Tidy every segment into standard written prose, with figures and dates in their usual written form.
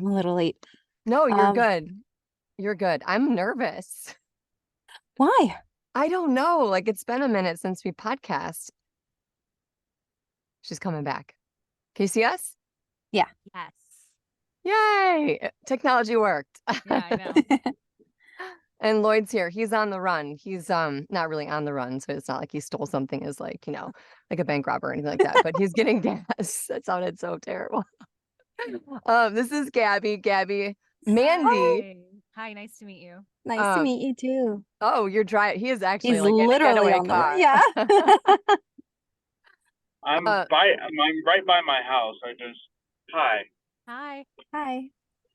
I'm a little late. No, you're Um, good. You're good. I'm nervous. why? I don't know. Like it's been a minute since we podcast. She's coming back. Can you see us? Yeah. Yes. Yay! Technology worked. Yeah, I know. And Lloyd's here. He's on the run. He's not really on the run, so it's not like he stole something as like, like a bank robber or anything like that, but he's getting gas. That sounded so terrible. This is Gabby. Gabby. Mandy. Hi. Hi, nice to meet you. Nice to Um, meet you too. oh, you're dry. He is actually He's like in a literally getaway on the road. car. Yeah. Uh, I'm right by my house. Hi. Hi. Hi.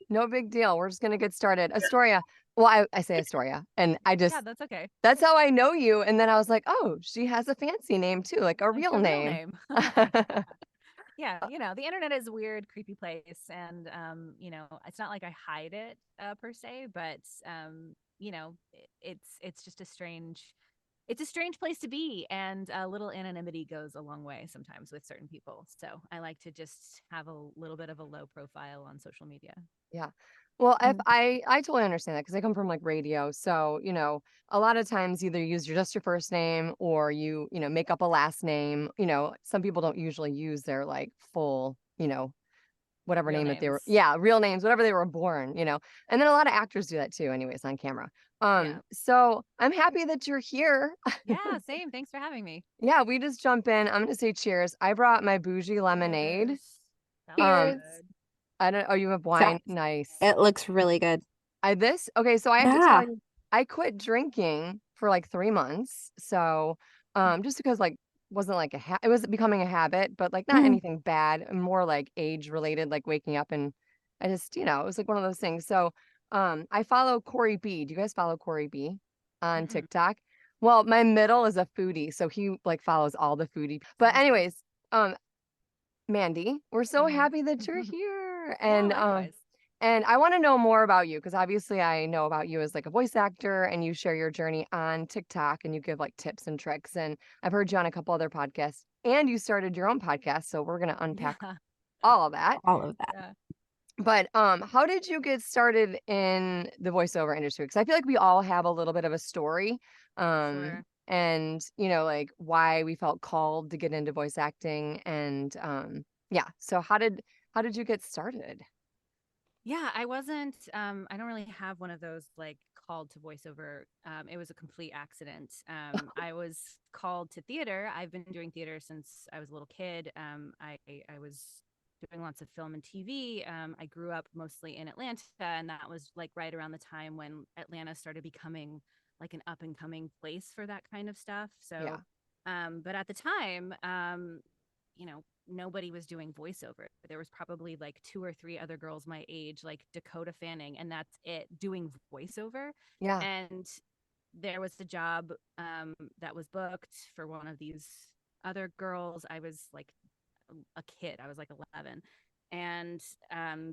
no big deal. We're just gonna get started. Astoria. Well, I say Astoria, and Yeah, that's okay. that's how I know you. And then I was like, oh, she has a fancy name too, like a Like real a real name. name. Yeah, the internet is a weird, creepy place, and it's not like I hide it per se, but it's just it's a strange place to be, and a little anonymity goes a long way sometimes with certain people. So I like to just have a little bit of a low profile on social media. Yeah. Well, if Mm. I totally understand that because I come from like radio. So, a lot of times either use just your first name or make up a last name. Some people don't usually use their like full, whatever Real name that they were, names. real names, whatever they were born. And then a lot of actors do that too, anyways, on camera. Yeah. So I'm happy that you're here. Yeah, same. Thanks for having me. Yeah, we just jump in. I'm gonna say cheers. I brought my bougie lemonade. Cheers. Sounds Um, Cheers. good. I don't, oh, you have So wine? Nice. it looks really good. Okay, so I have to tell Yeah. you, I quit drinking for like 3 months. So, just because like wasn't like it was becoming a habit, but like not Mm. anything bad, more like age related, like waking up and I just, it was like one of those things. So, I follow Corey B. Do you guys follow Corey B on Mm-mm. TikTok? Well, my middle is a foodie, so he like follows all the foodie. But Sounds good. anyways, Mandy, we're so Mhm. happy that you're here. Yeah, likewise. And I want to know more about you because obviously I know about you as like a voice actor and you share your journey on TikTok and you give like tips and tricks. And I've heard you on a couple other podcasts and you started your own podcast. So we're gonna unpack Yeah. all of that. All of that. Yeah. But how did you get started in the voiceover industry? Because I feel like we all have a little bit of a story. Sure. And like why we felt called to get into voice acting and yeah. So how did you get started? Yeah, I don't really have one of those like called to voiceover. It was a complete accident. I was called to theater. I've been doing theater since I was a little kid. I was doing lots of film and TV. I grew up mostly in Atlanta, and that was like right around the time when Atlanta started becoming like an up and coming place for that kind of stuff. Yeah. So, but at the time, nobody was doing voiceover. There was probably like two or three other girls my age, like Dakota Fanning, and that's it, doing voiceover. Yeah. And there was the job that was booked for one of these other girls. I was like a kid. I was like 11, and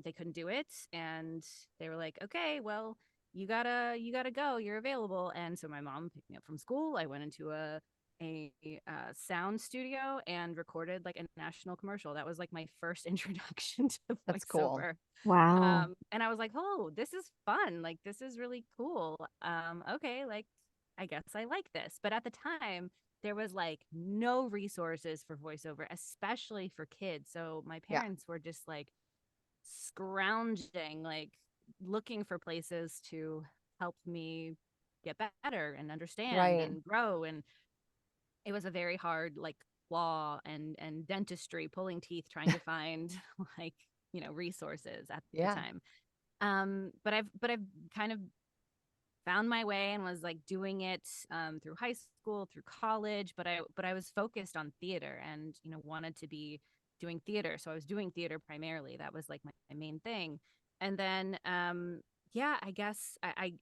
they couldn't do it. And they were like, "Okay, well, you gotta go. You're available." And so my mom picked me up from school. I went into a sound studio and recorded like a national commercial. That was like my first introduction to That's cool. voiceover. Wow. And I was like, oh, this is fun. Like, this is really cool. Okay, like, I guess I like this. But at the time, there was like no resources for voiceover, especially for kids. So my Yeah. parents were just like scrounging, like looking for places to help me get better and understand Right. and grow. And it was a very hard like law and dentistry, pulling teeth, trying to find like resources at the Yeah. time. But I've kind of found my way and was like doing it through high school, through college. But I was focused on theater and wanted to be doing theater, so I was doing theater primarily. That was like my main thing. And then yeah, I guess I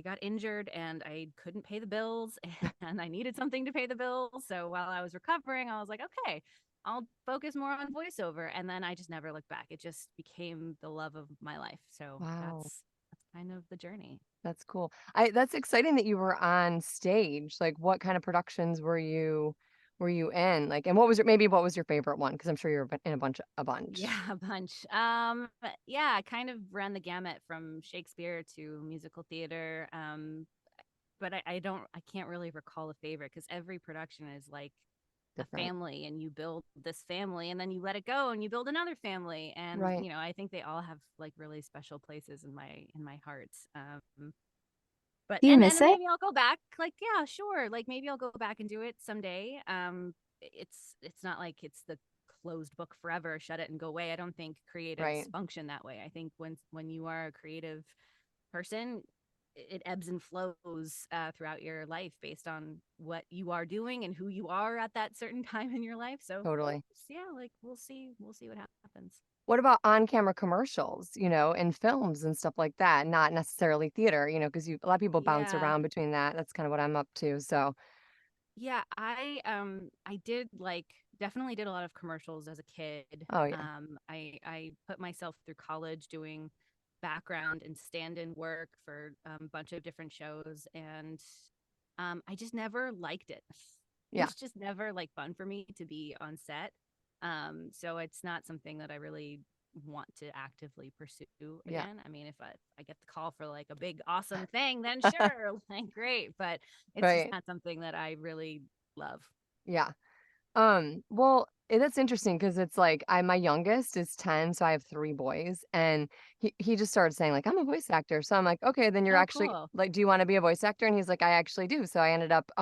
got injured and I couldn't pay the bills and I needed something to pay the bills. So while I was recovering, I was like, okay, I'll focus more on voiceover. And then I just never looked back. It just became the love of my life. So Wow. that's kind of the journey. That's cool. That's exciting that you were on stage. Like what kind of productions were you were you in? Like, and what was your favorite one? Because I'm sure you're in a bunch. Yeah, a bunch. Yeah, I kind of ran the gamut from Shakespeare to musical theater. But I can't really recall a favorite because every production is like a Different. family, and you build this family and then you let it go and you build another family. And, Right. I think they all have like really special places in my heart. But Do you and miss then it? maybe I'll go back. Like, yeah, sure. Like maybe I'll go back and do it someday. It's not like it's the closed book forever, shut it and go away. I don't think creatives Right. function that way. I think when you are a creative person, it ebbs and flows throughout your life based on what you are doing and who you are at that certain time in your life. So Totally. yeah, like we'll see what happens. What about on-camera commercials, and films and stuff like that? Not necessarily theater, because a lot of people bounce Yeah. around between that. That's kind of what I'm up to. So, Yeah, I did like definitely did a lot of commercials as a kid. oh yeah, I put myself through college doing background and stand-in work for a bunch of different shows, and I just never liked it. It yeah, was just never like fun for me to be on set. So it's not something that I really want to actively pursue yeah, again. I mean, if I get the call for like a big awesome thing, then sure, like great, but it's just right, not something that I really love. yeah. Well, that's interesting because it's like my youngest is 10, so I have three boys, and he just started saying like I'm a voice actor. So I'm like, okay, then you're Oh, actually cool. like, do you want to be a voice actor? And he's like, I actually do. So I ended up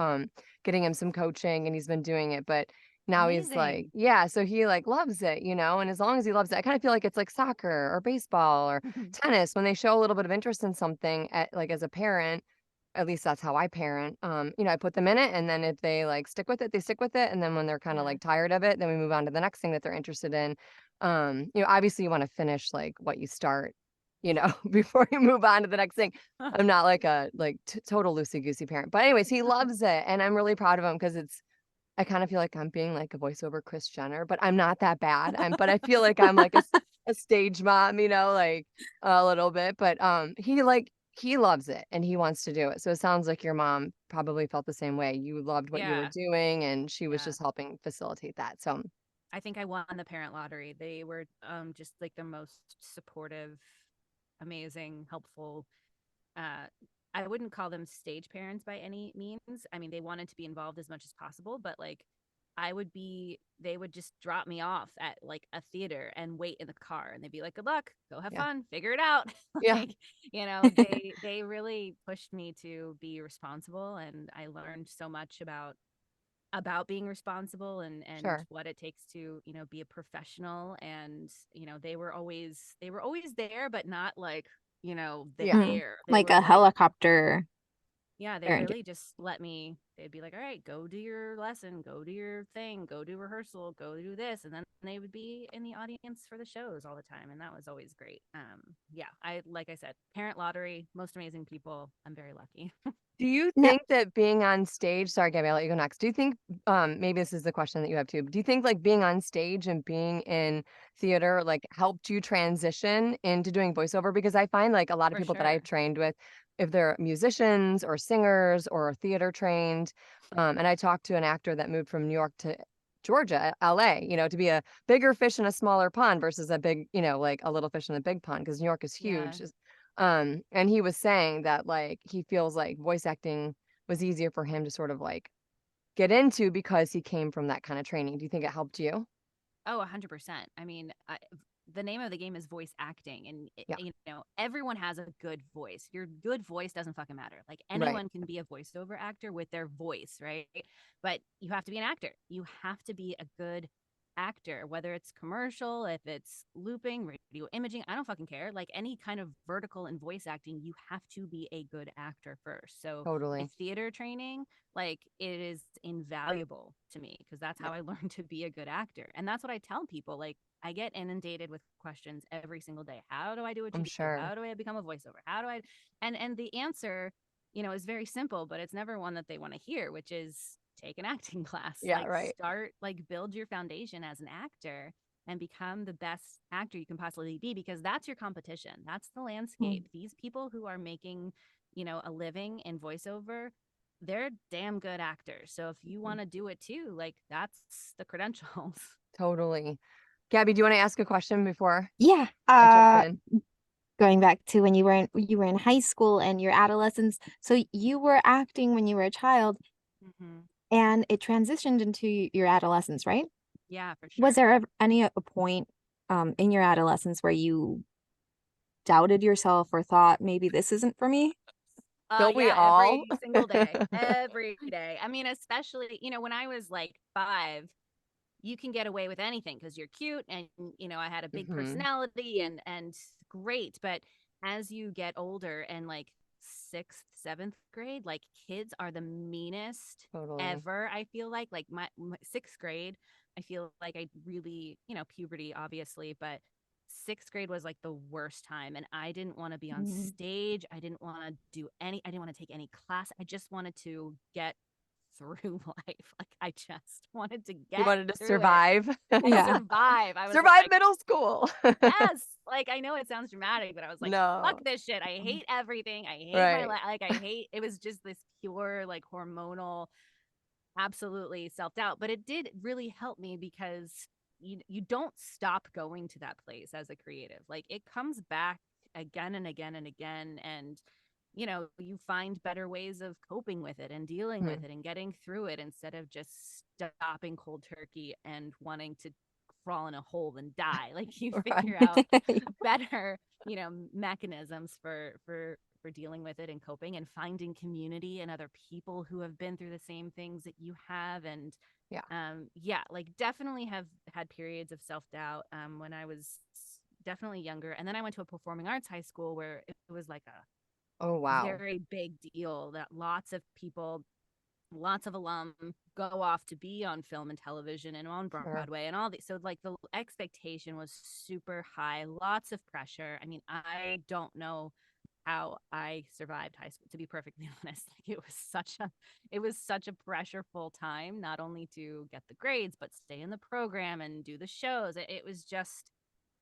getting him some coaching, and he's been doing it, but now he's like, Amazing. yeah, so he like loves it, and as long as he loves it, I kind of feel like it's like soccer or baseball or tennis when they show a little bit of interest in something like as a parent, at least that's how I parent. I put them in it, and then if they like stick with it, they stick with it. And then when they're kind of Yeah. like tired of it, then we move on to the next thing that they're interested in. Obviously you want to finish like what you start, before you move on to the next thing. I'm not like a total loosey goosey parent, but anyways, he loves it, and I'm really proud of him because I kind of feel like I'm being like a voiceover Chris Jenner, but I'm not that bad. But I feel like I'm like a stage mom, like a little bit. But he loves it and he wants to do it. So it sounds like your mom probably felt the same way. You loved what you were Yeah. doing, and she was Yeah. just helping facilitate that. So I think I won the parent lottery. They were just like the most supportive, amazing, helpful. uh I wouldn't call them stage parents by any means. I mean, they wanted to be involved as much as possible, but like they would just drop me off at like a theater and wait in the car, and they'd be like, good luck, go have yeah, fun, figure it out. yeah, Like, they really pushed me to be responsible, and I learned so much about being responsible and sure, what it takes to be a professional. And they were always there, but not like the yeah, Mm, air. They like were a like, helicopter yeah, they parenting. really just let me. They'd be like, all right, go do your lesson, go do your thing, go do rehearsal, go do this. And then they would be in the audience for the shows all the time, and that was always great. Yeah, like I said, parent lottery, most amazing people. I'm very lucky. Do you No, think that being on stage, sorry, Gabby, I'll let you go next. Do you think, maybe this is the question that you have too, but do you think like being on stage and being in theater like helped you transition into doing voiceover? Because I find like a lot of For people that I've sure. trained with, if they're musicians or singers or theater trained, and I talked to an actor that moved from New York to Georgia, LA, to be a bigger fish in a smaller pond versus a big, like a little fish in a big pond, because New York is Yeah. huge. And he was saying that like he feels like voice acting was easier for him to sort of like get into because he came from that kind of training. Do you think it helped you? Oh, 100%. I mean, the name of the game is voice acting, and Yeah, everyone has a good voice. Your good voice doesn't fucking matter. Like, right. anyone can be a voiceover actor with their voice, right? But you have to be an actor. You have to be a good actor, whether it's commercial, if it's looping, radio imaging, I don't fucking care. Like, any kind of vertical in voice acting, you have to be a good actor first. So my Totally. theater training, like, it is invaluable to me because that's Yeah, how I learned to be a good actor. And that's what I tell people. Like, I get inundated with questions every single day. How do I do what I'm you do? sure. How do I become a voiceover? How do I and the answer, is very simple, but it's never one that they want to hear, which is take an acting class. Yeah, Like, right. start, like, build your foundation as an actor and become the best actor you can possibly be, because that's your competition. That's the mm, landscape. These people who are making, a living in voiceover, they're damn good actors. So if you want to do it too, like that's the credentials. Totally. Gabby, do you want to ask a question before Yeah. I jump in? Going back to when you were in high school and your adolescence. So you were acting when you were a child and it transitioned into your adolescence, right? Yeah, for Was sure. there ever any a point in your adolescence where you doubted yourself or thought maybe this isn't for me? Don't we Yeah, all? every single day, every day. I mean, especially, when I was like 5, you can get away with anything because you're cute and, I had a big Mhm. personality and great. But as you get older and like 6th, 7th grade, like kids are the meanest Totally. ever. I feel like my 6th grade, I feel like I really, puberty, obviously, but 6th grade was like the worst time. And I didn't want to be on Mm. stage. I didn't want to take any class. I just wanted to get through life. Like I just wanted to You get wanted to through it survive. and Yeah. survive. I was Survive like, middle school. yes. Like I know it sounds dramatic, but I was like, No. fuck this shit. I hate everything. I hate my Right. life. Like I hate it was just this pure like hormonal absolutely self-doubt, but it did really help me because you don't stop going to that place as a creative. Like it comes back again and again and again, and you find better ways of coping with it and dealing with Mhm. it and getting through it instead of just stopping cold turkey and wanting to crawl in a hole and die. Like you Right. figure out better, mechanisms for dealing with it and coping and finding community and other people who have been through the same things that you have. And Yeah. yeah, like definitely have had periods of self-doubt when I was definitely younger. And then I went to a performing arts high school where it was like a Oh, wow. very big deal that lots of people, lots of alum go off to be on film and television and on Sure. Broadway and all these. So like the expectation was super high, lots of pressure. I mean, I don't know how I survived high school, to be perfectly honest. Like it was such a pressureful time, not only to get the grades, but stay in the program and do the shows. It was just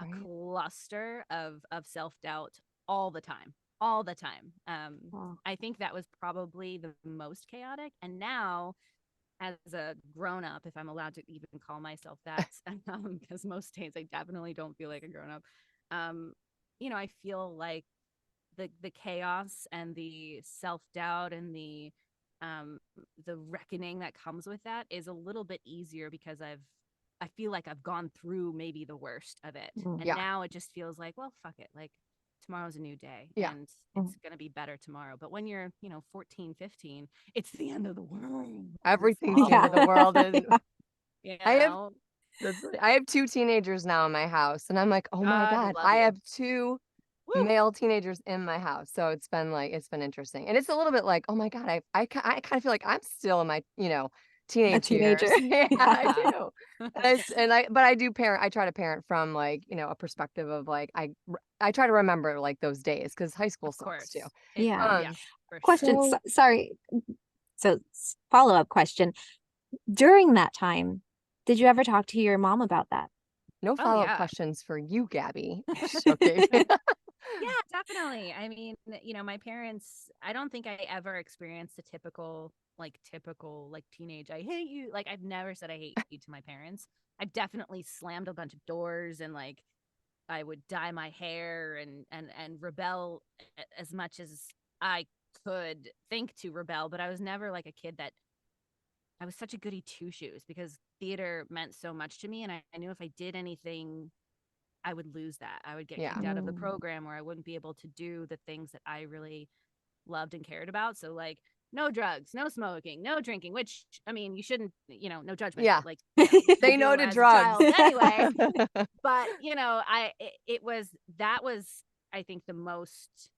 a Right. cluster of self-doubt all the time, all the time. Wow. I think that was probably the most chaotic. And now as a grown up, if I'm allowed to even call myself that, because most days I definitely don't feel like a grown up. Um, I feel like the chaos and the self doubt and um the reckoning that comes with that is a little bit easier because I feel like I've gone through maybe the worst of it, Mm. and Yeah. now it just feels like, well, fuck it, like tomorrow's a new day Yeah. and Mm. it's going to be better tomorrow. But when you're 14, 15, it's the end of the world. Everything's the end Yeah. of the world. And Yeah. you I have know that's funny. I have 2 teenagers now in my house, and I'm like, "Oh my God God, love I you. have 2 Woo. male teenagers in my house." So it's been interesting. And it's a little bit like, "Oh my God, I kind of feel like I'm still in my, A teenage teenager. years." Yeah, I Yeah. do. But I do parent, I try to parent from like, a perspective of like I try to remember like those days because high school Of sucks too. course. Yeah. Yeah, Um, for sure. Question. so Sorry. So follow-up question. During that time, did you ever talk to your mom about that? no Oh follow-up yeah. questions for you, Gabby. Just joking. Yeah, definitely. I mean, my parents, I don't think I ever experienced a typical teenage I hate you. Like I've never said I hate you to my parents. I've definitely slammed a bunch of doors and like I would dye my hair and rebel as much as I could think to rebel, but I was never like a kid that I was such a goody two shoes because theater meant so much to me and I knew if I did anything I would lose that. I would get Yeah. kicked out of the Mm. program or I wouldn't be able to do the things that I really loved and cared about. So like no drugs, no smoking, no drinking, which I mean, you shouldn't, no judgment, Yeah. but like, you Say no do to as a drugs. child anyway. But, it was that was I think the most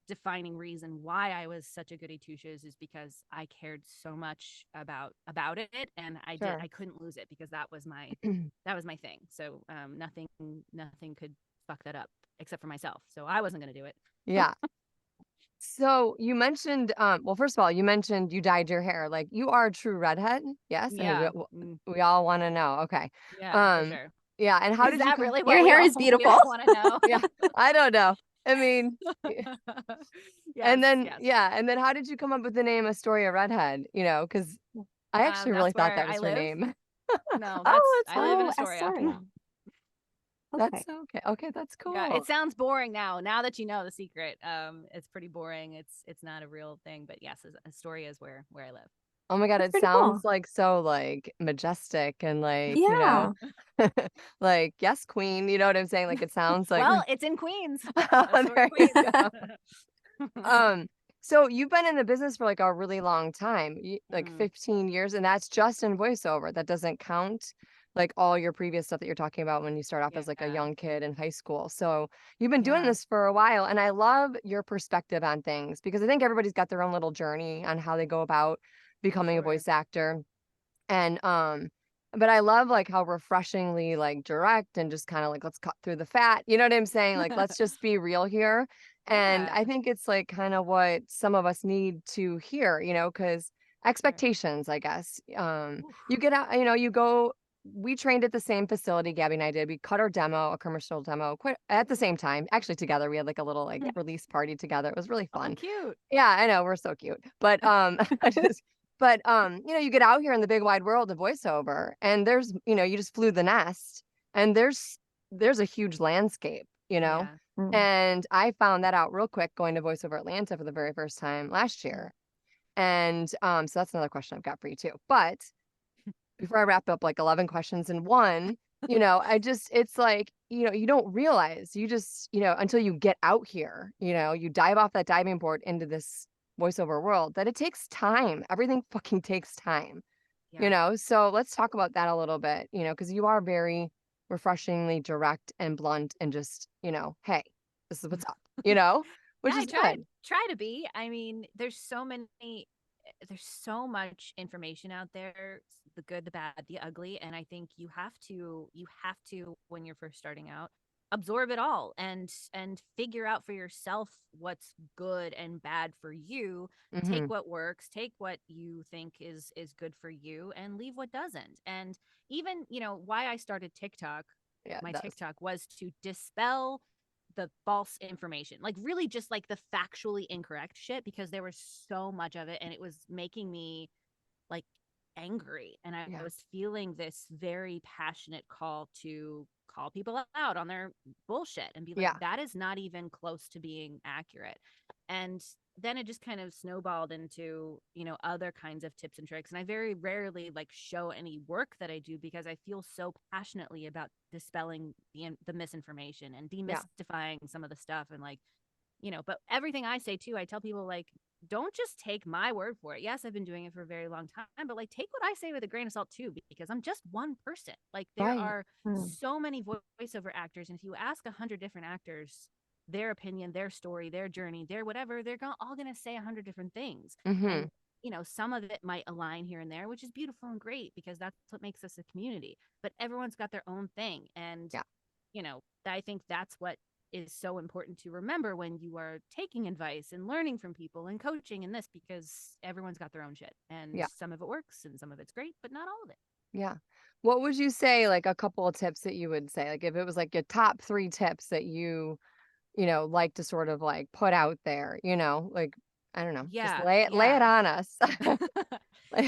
defining reason why I was such a goody two shoes is because I cared so much about it and Sure. I couldn't lose it because that was my thing. So nothing could fuck that up except for myself. So I wasn't gonna do it. Yeah. So you mentioned, well, first of all, you mentioned you dyed your hair. Like you are a true redhead. Yes. I mean, Yeah. we all want to know. Okay. Yeah, for Um, sure. yeah. And how Is did you that come? really Your what we hair all is beautiful. want to know? Yeah. I don't know. I mean, and then and then how did you come up with the name Astoria Redhead? You know, because I actually really That's thought where that I was her live. name. No, Oh, that's I live in Oh, Astoria. Astoria. that's Okay. okay. Okay, that's Yeah, cool. it sounds boring now. Now that you know the secret, it's pretty boring. It's not a real thing, but yes, Astoria is where I live. Oh my God, That's it pretty cool. sounds like so like majestic and like, you know, Yeah. like yes, queen, you know what I'm saying? Like it sounds like Well, it's in Queens. there Astoria, you Queens. go. So you've been in the business for like a really long time, like 15 years, and that's just in voiceover. That doesn't count like all your previous stuff that you're talking about when you start off as like a Yeah. young kid in high school. So you've been doing Yeah. this for a while, and I love your perspective on things because I think everybody's got their own little journey on how they go about becoming a Sure. voice actor. And but I love like how refreshingly like direct and just kind of like let's cut through the fat. You know what I'm saying? Like let's just be real here. And Yeah. I think it's like kind of what some of us need to hear, you know, because expectations, I guess. You get out, you know, you go. We trained at the same facility, Gabby and I did. We cut our demo, a commercial demo, quite at the same time. Actually, together, we had like a little like release party together. It was really Oh, fun. cute. Yeah, I know we're so cute. But I just but you know, you get out here in the big wide world of voiceover and there's, you know, you just flew the nest and there's a huge landscape, you know. Yeah. Mm. And I found that out real quick going to voiceover Atlanta for the very first time last year. And so that's another question I've got for you too. But before I wrap up like 11 questions in one, you know, it's like, you know, you don't realize you just, you know, until you get out here, you know, you dive off that diving board into this voiceover world that it takes time. Everything fucking takes time, you Yeah. know? So let's talk about that a little bit, you know, because you are very refreshingly direct and blunt and just, you know, hey, this is what's up, you know, Yeah, which I is good. try to be. I mean, there's so much information out there, the good, the bad, the ugly, and I think you have to when you're first starting out, absorb it all and figure out for yourself what's good and bad for you. Take Hmm. what works, take what you think is good for you and leave what doesn't. And even, why I started TikTok, Yeah, my that's, TikTok was to dispel the false information, like really just like the factually incorrect shit, because there was so much of it and it was making me like angry. And I yeah, was feeling this very passionate call to call people out on their bullshit and be like, yeah, that is not even close to being accurate. And then it just kind of snowballed into, other kinds of tips and tricks. And I very rarely like show any work that I do because I feel so passionately about dispelling the misinformation and yeah, demystifying some of the stuff. And like, but everything I say too, I tell people like, don't just take my word for it. Yes, I've been doing it for a very long time, but like take what I say with a grain of salt too, because I'm just one person. Like there right. are Mm. so many voiceover actors, and if you ask 100 different actors their opinion, their story, their journey, their whatever, they're all going to say 100 different things. Hmm. And some of it might align here and there, which is beautiful and great because that's what makes us a community. But everyone's got their own thing, and Yeah, I think that's what is so important to remember when you are taking advice and learning from people and coaching and this, because everyone's got their own shit and yeah. some of it works and some of it's great, but not all of it. Yeah. What would you say, like a couple of tips that you would say, like if it was like your top three tips that you know, like to sort of like put out there, you know, like, I don't know, just Yeah. lay it Yeah. on us.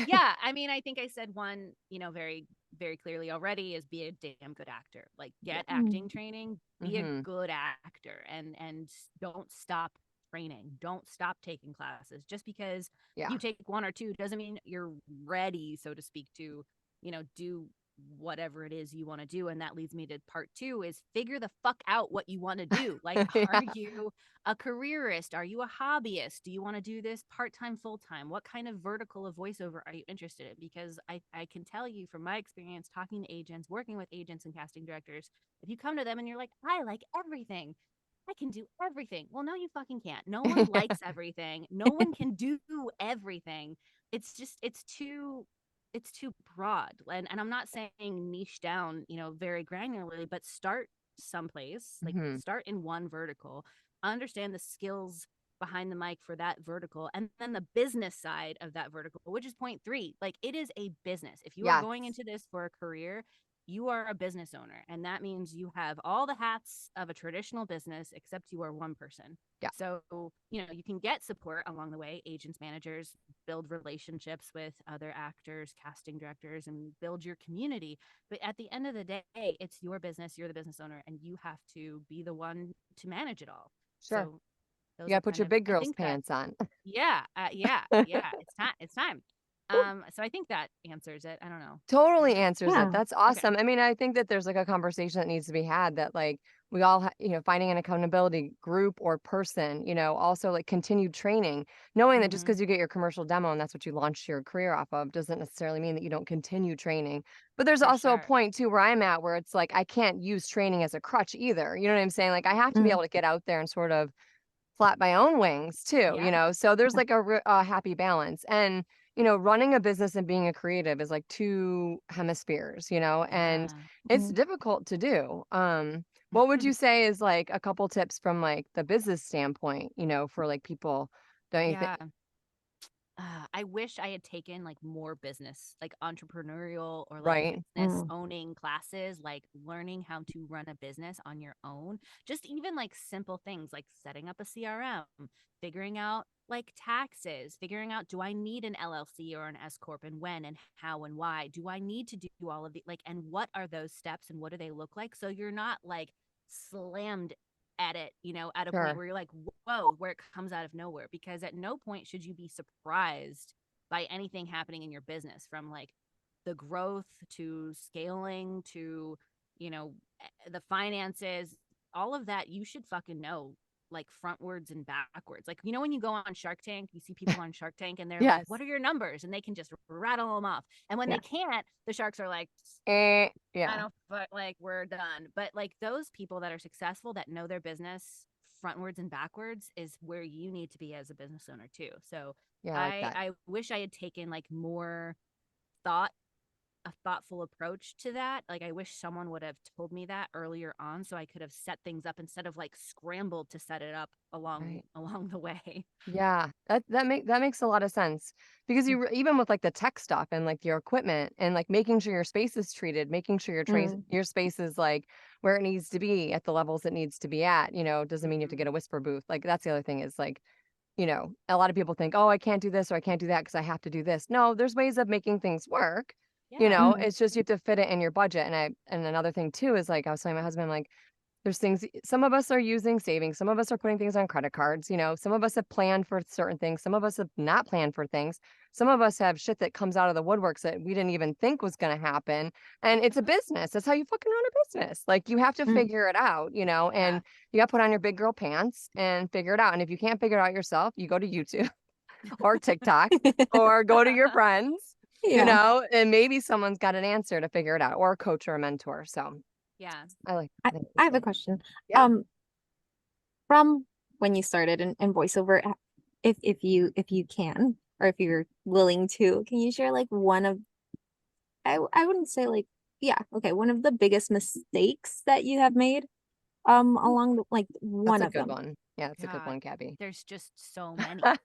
Yeah. I mean, I think I said one, very, very clearly already, is be a damn good actor. Like Yeah. get Mm. acting training, be a Hmm. good actor, and don't stop training. Don't stop taking classes. Just because Yeah. you take one or two doesn't mean you're ready, so to speak, to, do whatever it is you want to do. And that leads me to part two, is figure the fuck out what you want to do. Like, are Yeah. you a careerist? Are you a hobbyist? Do you want to do this part-time, full-time? What kind of vertical of voiceover are you interested in? Because I can tell you from my experience talking to agents, working with agents and casting directors, if you come to them and you're like, I like everything, I can do everything. Well, no, you fucking can't. No one likes everything. No one can do everything. It's too broad. And I'm not saying niche down, very granularly, but start someplace, like Hmm. start in one vertical, understand the skills behind the mic for that vertical, and then the business side of that vertical, which is point three. Like, it is a business. If you are Yes. going into this for a career, you are a business owner, and that means you have all the hats of a traditional business except you are one person. Yeah. So, you can get support along the way, agents, managers, build relationships with other actors, casting directors, and build your community. But at the end of the day, it's your business, you're the business owner, and you have to be the one to manage it all. Sure. So You those gotta are put kind your of, big I girl's think that, pants on. yeah, it's time. So I think that answers it. I don't know. Totally answers it. Yeah. That's Okay. awesome. I mean, I think that there's like a conversation that needs to be had that like we all, finding an accountability group or person, also like continued training, knowing that just Mhm. because you get your commercial demo and that's what you launched your career off of doesn't necessarily mean that you don't continue training. But there's For also a sure. point too where I'm at where it's like I can't use training as a crutch either. You know what I'm saying? Like I have to be Mm. able to get out there and sort of flap my own wings too, Yeah. so there's like a happy balance. And running a business and being a creative is like two hemispheres, and Yeah. it's Mm. difficult to do. What would you say is like a couple tips from like the business standpoint, for like people, don't you think? Yeah. I wish I had taken like more business, like entrepreneurial or like Right. business Mm. owning classes, like learning how to run a business on your own. Just even like simple things like setting up a CRM, figuring out like taxes, figuring out, do I need an LLC or an S corp, and when and how and why? Do I need to do all of the like, and what are those steps and what do they look like? So you're not like slammed at it, at a point Sure. where you're like, whoa, where it comes out of nowhere. Because at no point should you be surprised by anything happening in your business, from like the growth to scaling to, the finances, all of that. You should fucking know like frontwards and backwards. Like, when you go on Shark Tank, you see people on Shark Tank and they're like, Yes. what are your numbers? And they can just rattle them off. And when Yeah. they can't, the sharks are like, I Yeah. don't, but like we're done. But like those people that are successful, that know their business frontwards and backwards, is where you need to be as a business owner too. So Yeah, I like I that. I wish I had taken like more thought a thoughtful approach to that. Like I wish someone would have told me that earlier on, so I could have set things up instead of like scrambled to set it up along Right. along the way. Yeah, that makes a lot of sense because even with like the tech stuff and like your equipment and like making sure your space is treated, making sure Mm. your space is like where it needs to be at the levels it needs to be at, doesn't mean you have to Mhm. get a whisper booth. Like that's the other thing is like, a lot of people think, "Oh, I can't do this or I can't do that because I have to do this." No, there's ways of making things work. Yeah. Mm. It's just you have to fit it in your budget. And another thing too is like I was telling my husband like there's things some of us are using savings, some of us are putting things on credit cards, some of us have planned for certain things, some of us have not planned for things. Some of us have shit that comes out of the woodworks that we didn't even think was going to happen. And it's a business. That's how you fucking run a business. Like you have to Mm. figure it out, Yeah. and you got to put on your big girl pants and figure it out. And if you can't figure it out yourself, you go to YouTube or TikTok or go to your friends, Yeah. and maybe someone's got an answer to figure it out, or a coach or a mentor. So Yeah. I think I that's have a really question. yeah. From when you started in voiceover, if you can, or if you're willing to, can you share like one of, I wouldn't say like, yeah, okay, one of the biggest mistakes that you have made along like That's one a of good them. one. Yeah, it's a good God, one, Gabby. there's just so many. Right.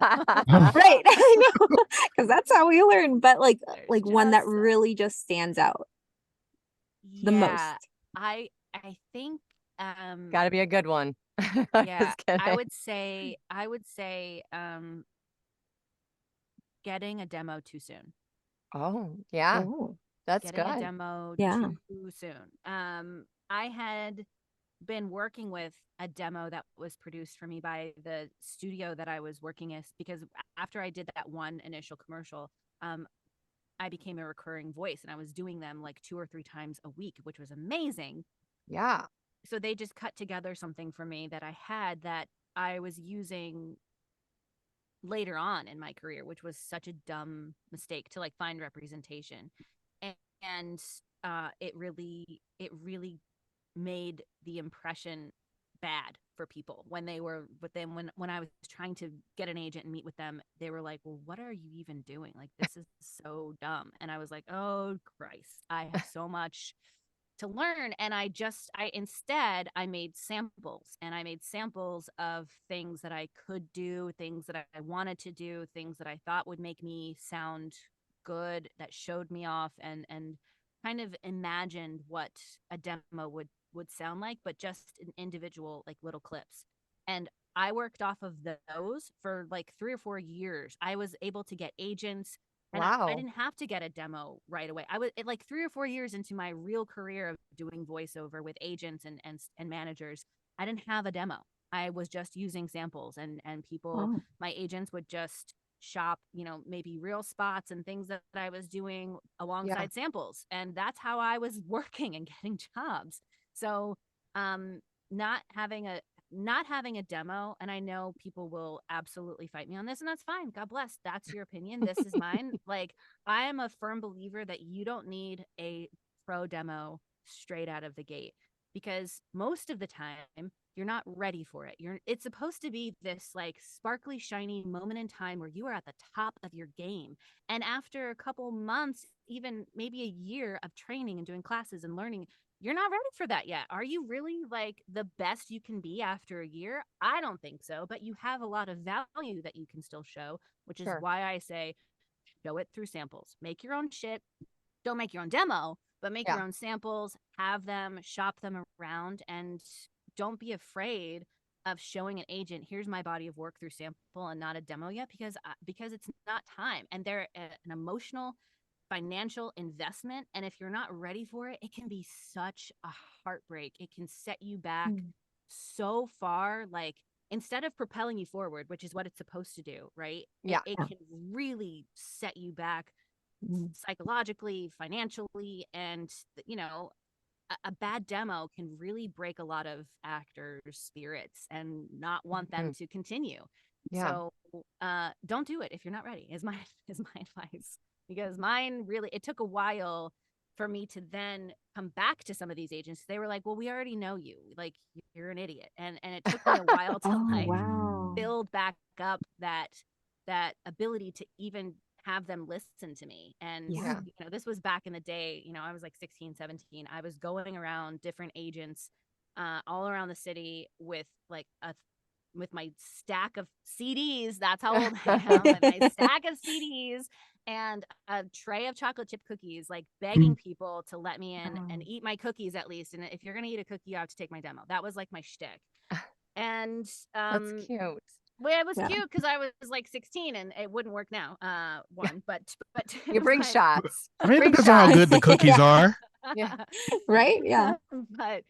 I know. Because that's how we learn, but There's like one that just really just stands out the most. yeah. I think Gotta be a good one. yeah, Just kidding. I would say getting a demo too soon. Oh, yeah, Oh, that's Getting a good. demo yeah. too soon. I had been working with a demo that was produced for me by the studio that I was working as, because after I did that one initial commercial, I became a recurring voice and I was doing them like 2 or 3 times a week, which was amazing. Yeah. So they just cut together something for me that I had that I was using later on in my career, which was such a dumb mistake to like find representation. And it really made the impression bad for people when they were with them. When I was trying to get an agent and meet with them, they were like, well, what are you even doing? Like, this is so dumb. And I was like, oh Christ, I have so much to learn. And I made samples, and I made samples of things that I could do, things that I wanted to do, things that I thought would make me sound good, that showed me off. And kind of imagined what a demo would sound like, but just in individual like little clips. And I worked off of those for like 3 or 4 years. I was able to get agents, and I Wow. didn't have to get a demo right away. I was like 3 or 4 years into my real career of doing voiceover with agents and managers. I didn't have a demo. I was just using samples, and people, Oh. my agents would just shop, maybe real spots and things that I was doing Yeah, alongside samples. And that's how I was working and getting jobs. So, um, not having a not having a demo, and I know people will absolutely fight me on this, and that's fine. God bless. That's your opinion. This is mine. Like, I am a firm believer that you don't need a pro demo straight out of the gate, because most of the time you're not ready for it. It's supposed to be this like sparkly shiny moment in time where you are at the top of your game. And after a couple months, even maybe a year of training and doing classes and learning, you're not ready for that yet. Are you really like the best you can be after a year? I don't think so, but you have a lot of value that you can still show, which is sure. why I say show it through samples. Make your own shit. Don't make your own demo, but make Yeah. your own samples, have them, shop them around, and don't be afraid of showing an agent, here's my body of work through sample and not a demo yet, because it's not time, and they're an emotional financial investment, and if you're not ready for it, it can be such a heartbreak. It can set you back Mm. so far, like instead of propelling you forward, which is what it's supposed to do, right? it, Yeah. it Yeah. can really set you back Mm. psychologically, financially, and a bad demo can really break a lot of actors' spirits and not want them Mhm. to continue. Yeah. So don't do it if you're not ready, is my is my advice. Because mine really, it took a while for me to then come back to some of these agents. They were like, well, we already know you. Like, you're an idiot. And it took me a while to Oh, like wow. build back up that ability to even have them listen to me. And Yeah. this was back in the day. I was like 16, 17. I was going around different agents all around the city with like with my stack of CDs. That's how old I am. With my stack of CDs and a tray of chocolate chip cookies, like begging people to let me in and Wow. eat my cookies at least. And if you're gonna eat a cookie, you have to take my demo. That was like my shtick. And That's cute. well, it was Yeah. cute because I was like 16 and it wouldn't work now. One, but You bring but shots. I mean, it Bring depends on how good the shots. cookies Yeah. are. Yeah. Right? Yeah. but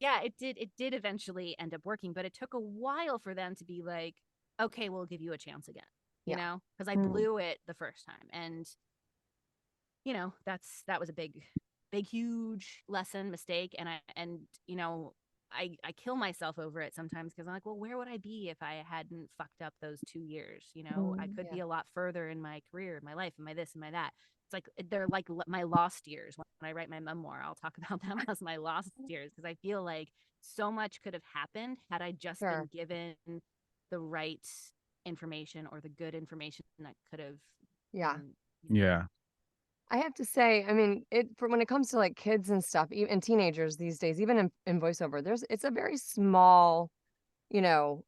yeah, it did eventually end up working, but it took a while for them to be like, okay, we'll give you a chance again, Yeah. because I Mm. blew it the first time. And that was a big huge lesson mistake. And I kill myself over it sometimes because I'm like, well, where would I be if I hadn't fucked up those 2 years? I Mm. could Yeah. be a lot further in my career, my life, and my this and my that. It's like they're like my lost years. When I write my memoir, I'll talk about them as my lost years, because I feel like so much could have happened had I just Sure. been given the right information, or the good information that could have Yeah. been. Yeah. I have to say, I mean, for when it comes to like kids and stuff, even and teenagers these days, even in voiceover, it's a very small, you know,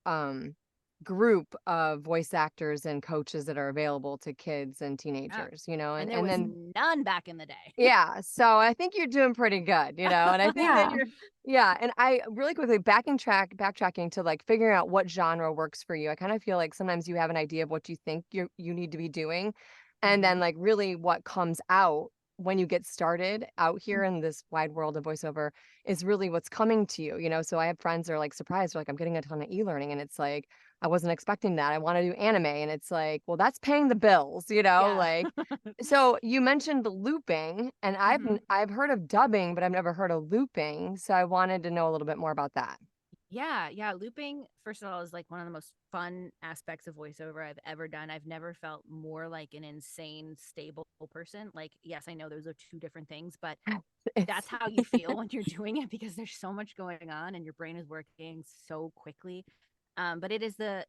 group of voice actors and coaches that are available to kids and Yeah. teenagers, And there and was then none back in the day. yeah, so I think you're doing pretty good, and I think that Yeah. you're yeah, and I really quickly backtracking to like figuring out what genre works for you. I kind of feel like sometimes you have an idea of what you think you need to be doing, and then Mhm. like really what comes out when you get started out here in this wide world of voiceover is really what's coming to you, So I have friends that are like surprised, they're like, I'm getting a ton of e-learning, and it's like I wasn't expecting that. I want to do anime, and it's like, well, that's paying the bills, Yeah. like so you mentioned the looping, and Mhm. I've heard of dubbing, but I've never heard of looping. So I wanted to know a little bit more about that. Yeah. Looping, first of all, is like one of the most fun aspects of voiceover I've ever done. I've never felt more like an insane, stable person. Like, yes, I know those are two different things, but It's that's how you feel when you're doing it, because there's so much going on and your brain is working so quickly. But it is the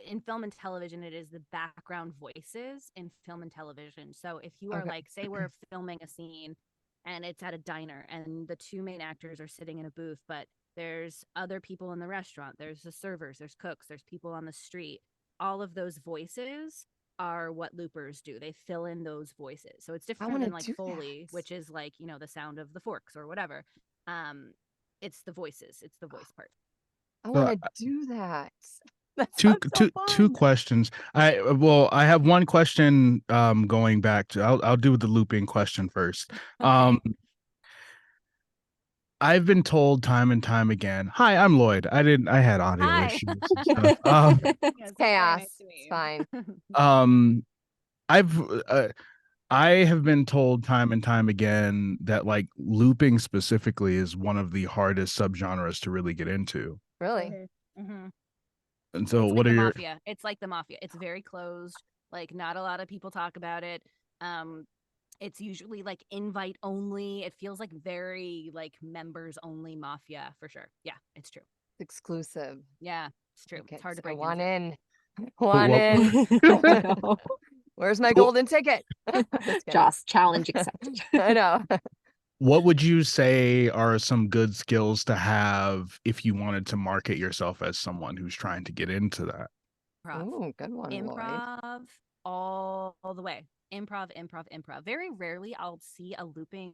in film and television, it is the background voices in film and television. So if you are okay. like, say we're filming a scene and it's at a diner and the two main actors are sitting in a booth, but there's other people in the restaurant, there's the servers, there's cooks, there's people on the street. All of those voices are what loopers do. They fill in those voices. So it's I different want than to like do Foley, that. which is like, you know, the sound of the forks or whatever. It's the voices. It's the voice part. I So, want to do that. That two sounds so two fun. questions. I have one question going back to I'll do the looping question first. Okay. I've been told time and time again. Hi, I'm Lloyd. I had audio Hi. issues and stuff. Yes, it's very Chaos. nice to meet It's you. fine. Um I've I have been told time and time again that like looping specifically is one of the hardest subgenres to really get into. Really? Mhm. And so It's like what the are your mafia. It's like the mafia. It's very closed. Like not a lot of people talk about it. Um, it's usually like invite only. It feels like very like members only mafia for sure. Yeah, it's true. It's exclusive. Yeah, it's true. Like It's hard to I break want into. in. I but want what in. No. Where's my Well- golden ticket? Just kidding. Joss, challenge accepted. I know. what would you say are some good skills to have if you wanted to market yourself as someone who's trying to get into that? Improv. Ooh, good one, Lloyd. Improv all the way. Improv, improv, improv. Very rarely I'll see a looping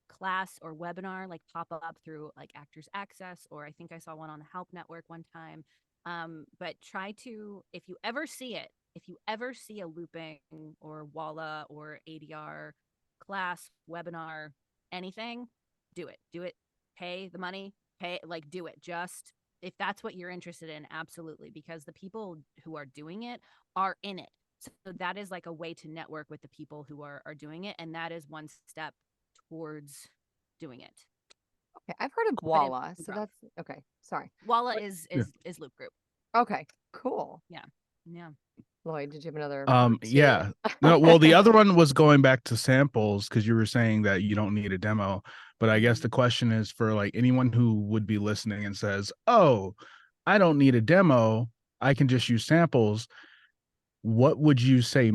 class or webinar like pop up through like Actors Access, or I think I saw one on the Help Network one time. But try to, if you ever see a looping or Walla or ADR class, webinar, anything, do it. Do it. Pay the money. Pay, like, do it. Just if that's what you're interested in, absolutely, because the people who are doing it are in it. So that is like a way to network with the people who are doing it, and that is one step towards doing it. Okay, I've heard of But Walla, so improv. that's okay. Sorry. Walla But- is Loop Group. Okay, cool. Yeah. Lloyd, did you have another? Yeah. No, well, the other one was going back to samples because you were saying that you don't need a demo. But I guess the question is for like anyone who would be listening and says, "Oh, I don't need a demo. I can just use samples." What would you say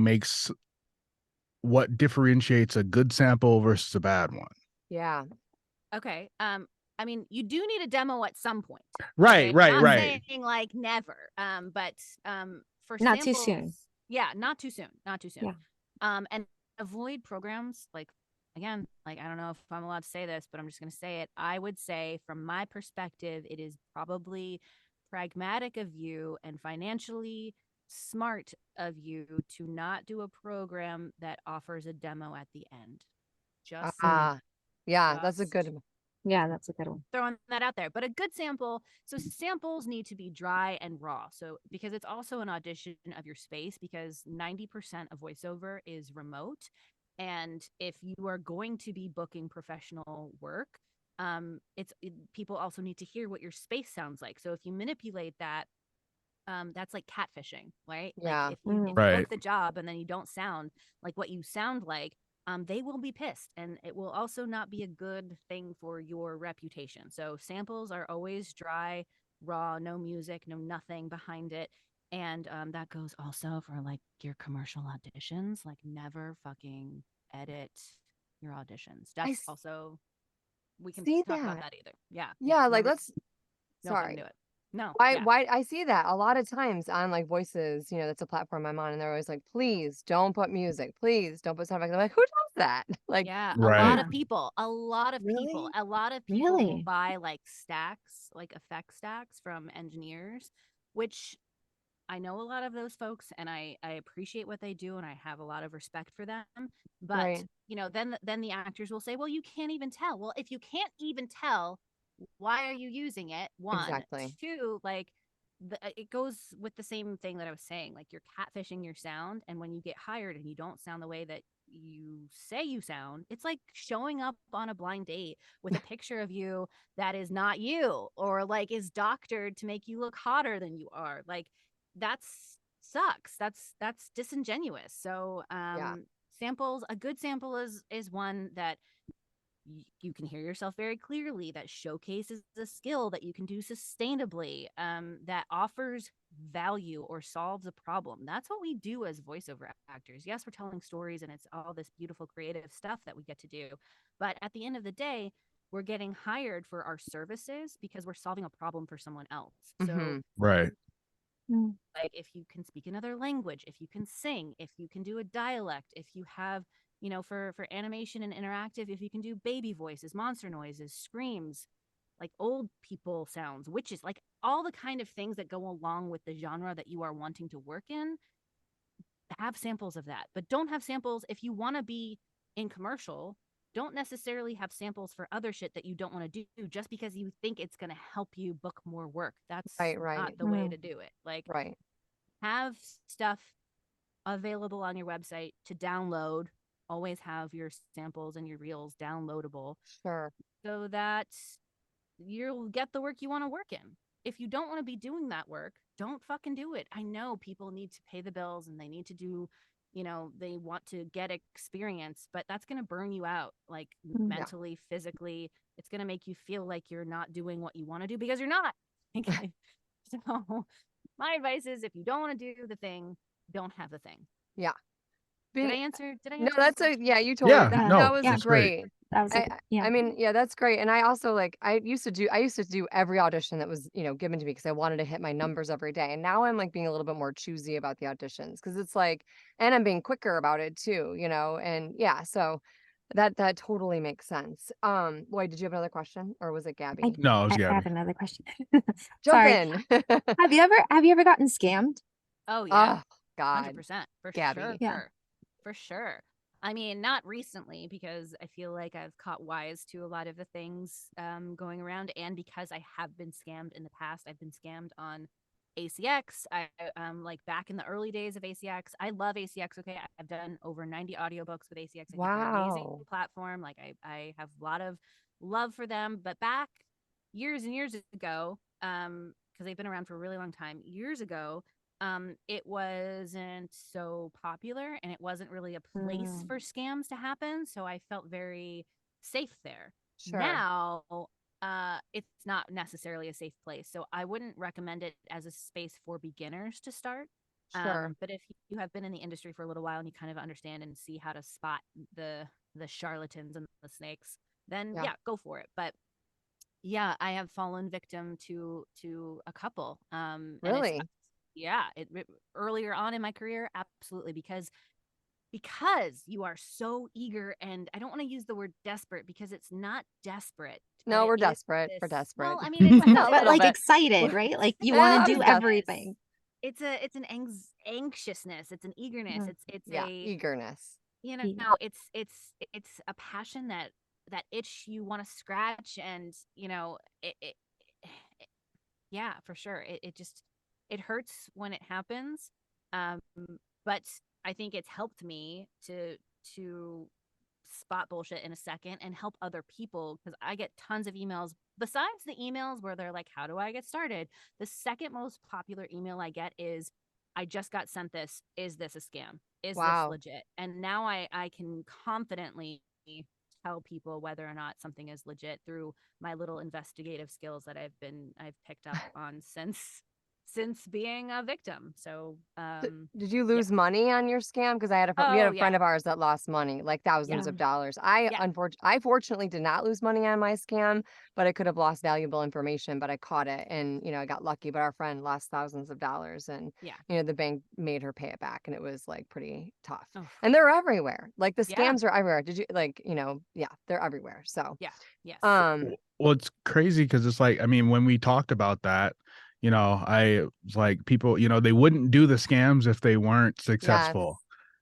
what differentiates a good sample versus a bad one? Yeah. Okay. I mean, you do need a demo at some point. Right, Okay? right, Not right. saying like never. But for Not too samples, soon. yeah, not too soon. Not too soon. Yeah. And avoid programs like, again, like I don't know if I'm allowed to say this, but I'm just gonna say it. I would say from my perspective, it is probably pragmatic of you and financially smart of you to not do a program that offers a demo at the end. Just Yeah, that's a just good one. Yeah, that's a good one. throwing that out there. But a good sample, so samples need to be dry and raw. So because it's also an audition of your space, because 90% of voiceover is remote. And if you are going to be booking professional work, people also need to hear what your space sounds like. So if you manipulate that, that's like catfishing, right? Yeah. Like if you Right. book the job and then you don't sound like what you sound like, they will be pissed, and it will also not be a good thing for your reputation. So samples are always dry, raw, no music, no nothing behind it. And that goes also for like your commercial auditions. Like never fucking edit your auditions. That's also, we can see talk about that. that either. Yeah. Yeah, like never, let's don't fucking sorry. do it. No. Why Yeah. why I see that a lot of times on like Voices, that's a platform I'm on, and they're always like, please don't put music, please don't put sound effects. I'm like, who does that? Like, Yeah, Right. a lot of people, a lot of Really? people, a lot of people will Really? buy like stacks, like effect stacks from engineers, which I know a lot of those folks, and I appreciate what they do, and I have a lot of respect for them. But Right. then the actors will say, well, you can't even tell. Well, if you can't even tell, why are you using it? One, Exactly. two, like it goes with the same thing that I was saying. Like you're catfishing your sound, and when you get hired and you don't sound the way that you say you sound, it's like showing up on a blind date with a picture of you that is not you, or like is doctored to make you look hotter than you are. Like that's sucks. That's disingenuous. So Yeah. samples, a good sample is one that you can hear yourself very clearly, that showcases a skill that you can do sustainably, that offers value or solves a problem. That's what we do as voiceover actors. Yes, we're telling stories and it's all this beautiful creative stuff that we get to do, but at the end of the day, we're getting hired for our services because we're solving a problem for someone else. So Mhm. Right. Mm. Like if you can speak another language, if you can sing, if you can do a dialect, if you have, for animation and interactive, if you can do baby voices, monster noises, screams, like old people sounds, witches, like all the kind of things that go along with the genre that you are wanting to work in, have samples of that. But don't have samples if you want to be in commercial. Don't necessarily have samples for other shit that you don't want to do just because you think it's going to help you book more work. That's Right, not right, the way to do it. Like, right. have stuff available on your website to download. Always have your samples and your reels downloadable Sure. so that you'll get the work you want to work in. If you don't want to be doing that work, don't fucking do it. I know people need to pay the bills and they need to do, they want to get experience, but that's going to burn you out, like Mm. mentally, physically. It's going to make you feel like you're not doing what you want to do because you're not. So my advice is if you don't want to do the thing, don't have the thing. Yeah. Did I answer? Did I No, answer? that's your a question? yeah, you totally Yeah, that, no, that was yeah. that's great. great. That was I mean, yeah, that's great. And I also like I used to do every audition that was, given to me because I wanted to hit my numbers every day. And now I'm like being a little bit more choosy about the auditions because it's like, and I'm being quicker about it too, and yeah, so that totally makes sense. Lloyd, did you have another question or was it Gabby? No, it was I have Gabby. another question. Jump Sorry. in. Have you ever gotten scammed? Oh yeah. Oh God, 100%, for Gabby. Yeah. sure. For sure. I mean, not recently because I feel like I've caught wise to a lot of the things going around, and because I have been scammed in the past. I've been scammed on ACX. I like back in the early days of ACX. I love ACX. Okay, I've done over 90 audiobooks with ACX. I think they're an amazing Wow. platform. Like I have a lot of love for them. But back years and years ago, because they've been around for a really long time, years ago, it wasn't so popular and it wasn't really a place Mm. for scams to happen. So I felt very safe there. Sure. Now, it's not necessarily a safe place. So I wouldn't recommend it as a space for beginners to start. Sure. But if you have been in the industry for a little while and you kind of understand and see how to spot the charlatans and the snakes, then Yeah. yeah, go for it. But yeah, I have fallen victim to a couple. And it's Really? yeah, earlier on in my career, absolutely, because you are so eager, and I don't want to use the word desperate because it's not desperate, but No, it we're is desperate. We're this. desperate. Well, I mean, it's No, A but little like bit. excited, right? Like you Yeah, want I to was do just everything. it's an anxiousness, it's an eagerness, Mm. it's yeah, a eagerness. Yeah. it's a passion that itch you want to scratch, and it yeah, for sure. It hurts when it happens. Um, but I think it's helped me to spot bullshit in a second and help other people because I get tons of emails besides the emails where they're like, how do I get started? The second most popular email I get is, I just got sent this. Is this a scam? Is this Wow. legit? And now I can confidently tell people whether or not something is legit through my little investigative skills that I've picked up on since being a victim. So Did you yeah. lose money on your scam? Because we had Oh a friend yeah. of ours that lost money, like thousands Yeah. of dollars. I Yeah. I fortunately did not lose money on my scam, but I could have lost valuable information, but I caught it and I got lucky. But our friend lost thousands of dollars and Yeah. the bank made her pay it back and it was like pretty tough. Oh, And they're everywhere. Like the yeah. scams are everywhere. Did you yeah, they're everywhere. So Yeah. Yes. Well, it's crazy because it's like, I mean, when we talked about that, I was like, people, they wouldn't do the scams if they weren't yes. successful,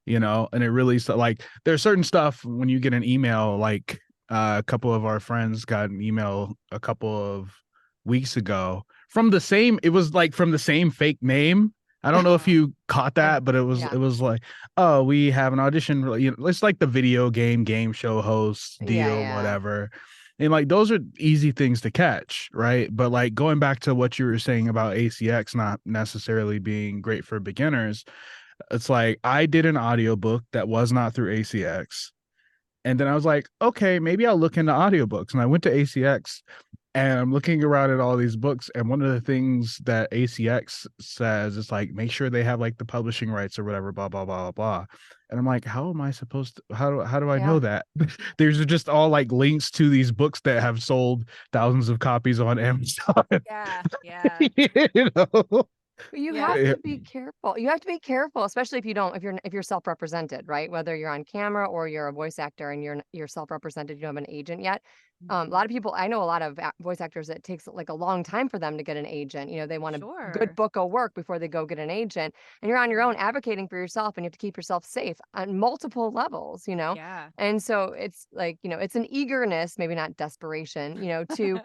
and it really, like, there's certain stuff when you get an email, like a couple of our friends got an email a couple of weeks ago it was like from the same fake name. I don't know if you caught that, but Yeah. it was like, oh, we have an audition, it's like the video game show host Yeah, deal, yeah. whatever. And like those are easy things to catch, right? But like going back to what you were saying about ACX not necessarily being great for beginners, it's like I did an audiobook that was not through ACX. And then I was like, okay, maybe I'll look into audiobooks. And I went to ACX and I'm looking around at all these books. And one of the things that ACX says is like, make sure they have like the publishing rights or whatever, blah, blah, blah, blah. And I'm like, how am I supposed to, how do I know Yeah. that? There's just all like links to these books that have sold thousands of copies on Amazon. Yeah. Yeah. you know? You Yeah. have Yeah. to be careful. You have to be careful, especially if you're self-represented, right? Whether you're on camera or you're a voice actor and you're self-represented, you don't have an agent yet. A lot of people, I know a lot of voice actors, it takes like a long time for them to get an agent. You know, they want a good Sure. book of work before they go get an agent. And you're on your own advocating for yourself and you have to keep yourself safe on multiple levels, you know? Yeah. And so it's like, you know, it's an eagerness, maybe not desperation, you know, to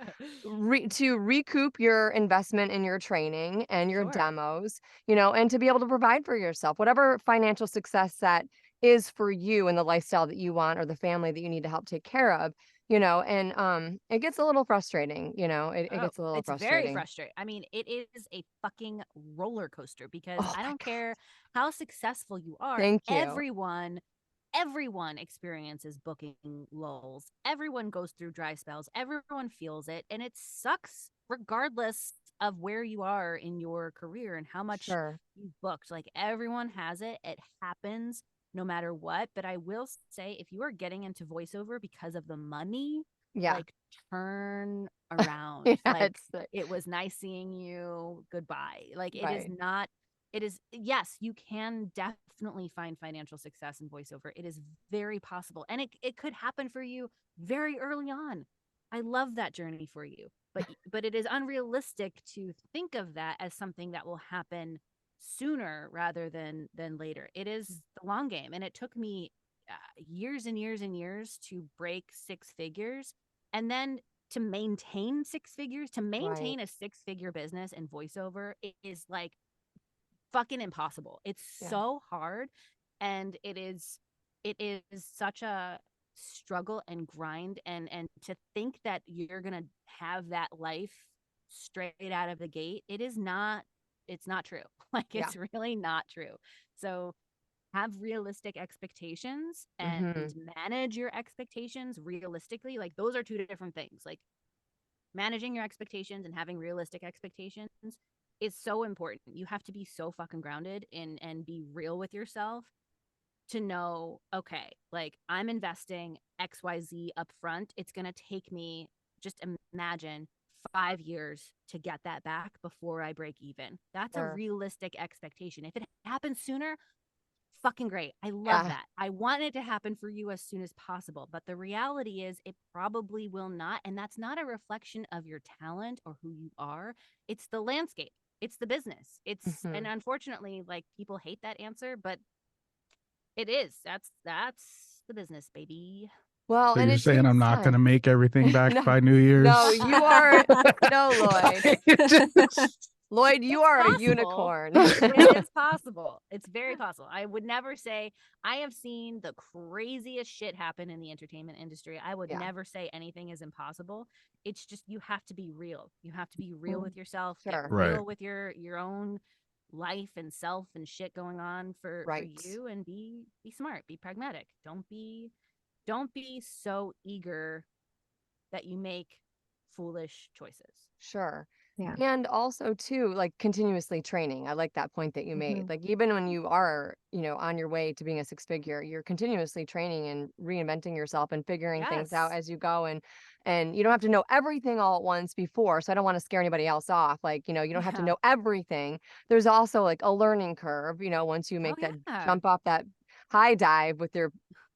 recoup your investment in your training and your Sure. demos, you know, and to be able to provide for yourself, whatever financial success that is for you and the lifestyle that you want or the family that you need to help take care of, you know, and it gets a little frustrating, you know, it Oh, gets a little it's very frustrating. frustrating. I mean, it is a fucking roller coaster because Oh I my don't God. care how successful you are. Thank you. Everyone experiences booking lulls. Everyone goes through dry spells. Everyone feels it, and it sucks regardless of where you are in your career and how much Sure. you've booked. Like everyone has it. It happens no matter what. But I will say, if you are getting into voiceover because of the money, Yeah. like turn around. Yeah, Like it's like, it was nice seeing you. Goodbye. Like it is right. not. It is, yes, you can definitely find financial success in voiceover. It is very possible. And it could happen for you very early on. I love that journey for you. But it is unrealistic to think of that as something that will happen sooner rather than later. It is the long game. And it took me years and years and years to break six figures. And then to maintain six figures, to maintain a six-figure business in voiceover is like fucking impossible. It's Yeah. so hard, and it is such a struggle and grind, and to think that you're gonna have that life straight out of the gate, it's not true. Like Yeah. it's really not true. So have realistic expectations and Hmm. manage your expectations realistically. Like those are two different things. Like managing your expectations and having realistic expectations is so important. You have to be so fucking grounded in and be real with yourself to know, okay, like I'm investing XYZ up front. It's going to take me, just imagine, 5 years to get that back before I break even. That's a Sure. realistic expectation. If it happens sooner, fucking great. I love Yeah. that. I want it to happen for you as soon as possible. But the reality is, it probably will not. And that's not a reflection of your talent or who you are. It's the landscape, it's the business. And Hmm. unfortunately, like people hate that answer, but it is. That's the business, baby. Well, So and you're it saying I'm takes not going to time. make everything back No, by New no, Year's? you are, no, Lloyd. Lloyd, you It's are a possible. unicorn. It is possible. It's very possible. I would never say, I have seen the craziest shit happen in the entertainment industry. I would Yeah. never say anything is impossible. It's just you have to be real. You have to be real with yourself. Get Sure. Right. real with your own life and self and shit going on for Right. you, and be smart, be pragmatic. Don't be so eager that you make foolish choices. Sure. Yeah. And also too, like continuously training. I like that point that you made. Mhm. Like even when you are, you know, on your way to being a six figure, you're continuously training and reinventing yourself and figuring things out Yes. as you go. And you don't have to know everything all at once before. So I don't want to scare anybody else off. Like, you know, you don't have to Yeah. know everything. There's also like a learning curve, you know, once you make that Yeah. jump off that high dive with your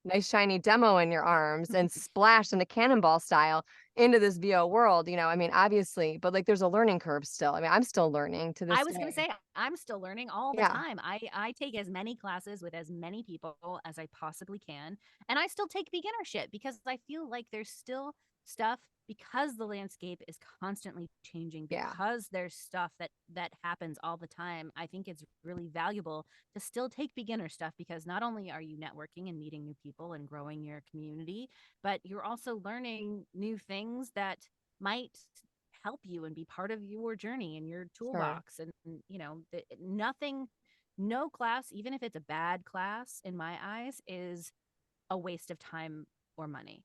nice shiny demo in your arms and splash in a cannonball style into this VO world, you know, I mean, obviously, but like there's a learning curve still. I mean, I'm still learning to this I was going to day. say, I'm still learning all the Yeah. time. I take as many classes with as many people as I possibly can. And I still take beginner shit because I feel like there's still stuff, because the landscape is constantly changing, Yeah. because there's stuff that happens all the time. I think it's really valuable to still take beginner stuff, because not only are you networking and meeting new people and growing your community, but you're also learning new things that might help you and be part of your journey and your Sure. toolbox. And you know, no class, even if it's a bad class in my eyes, is a waste of time or money.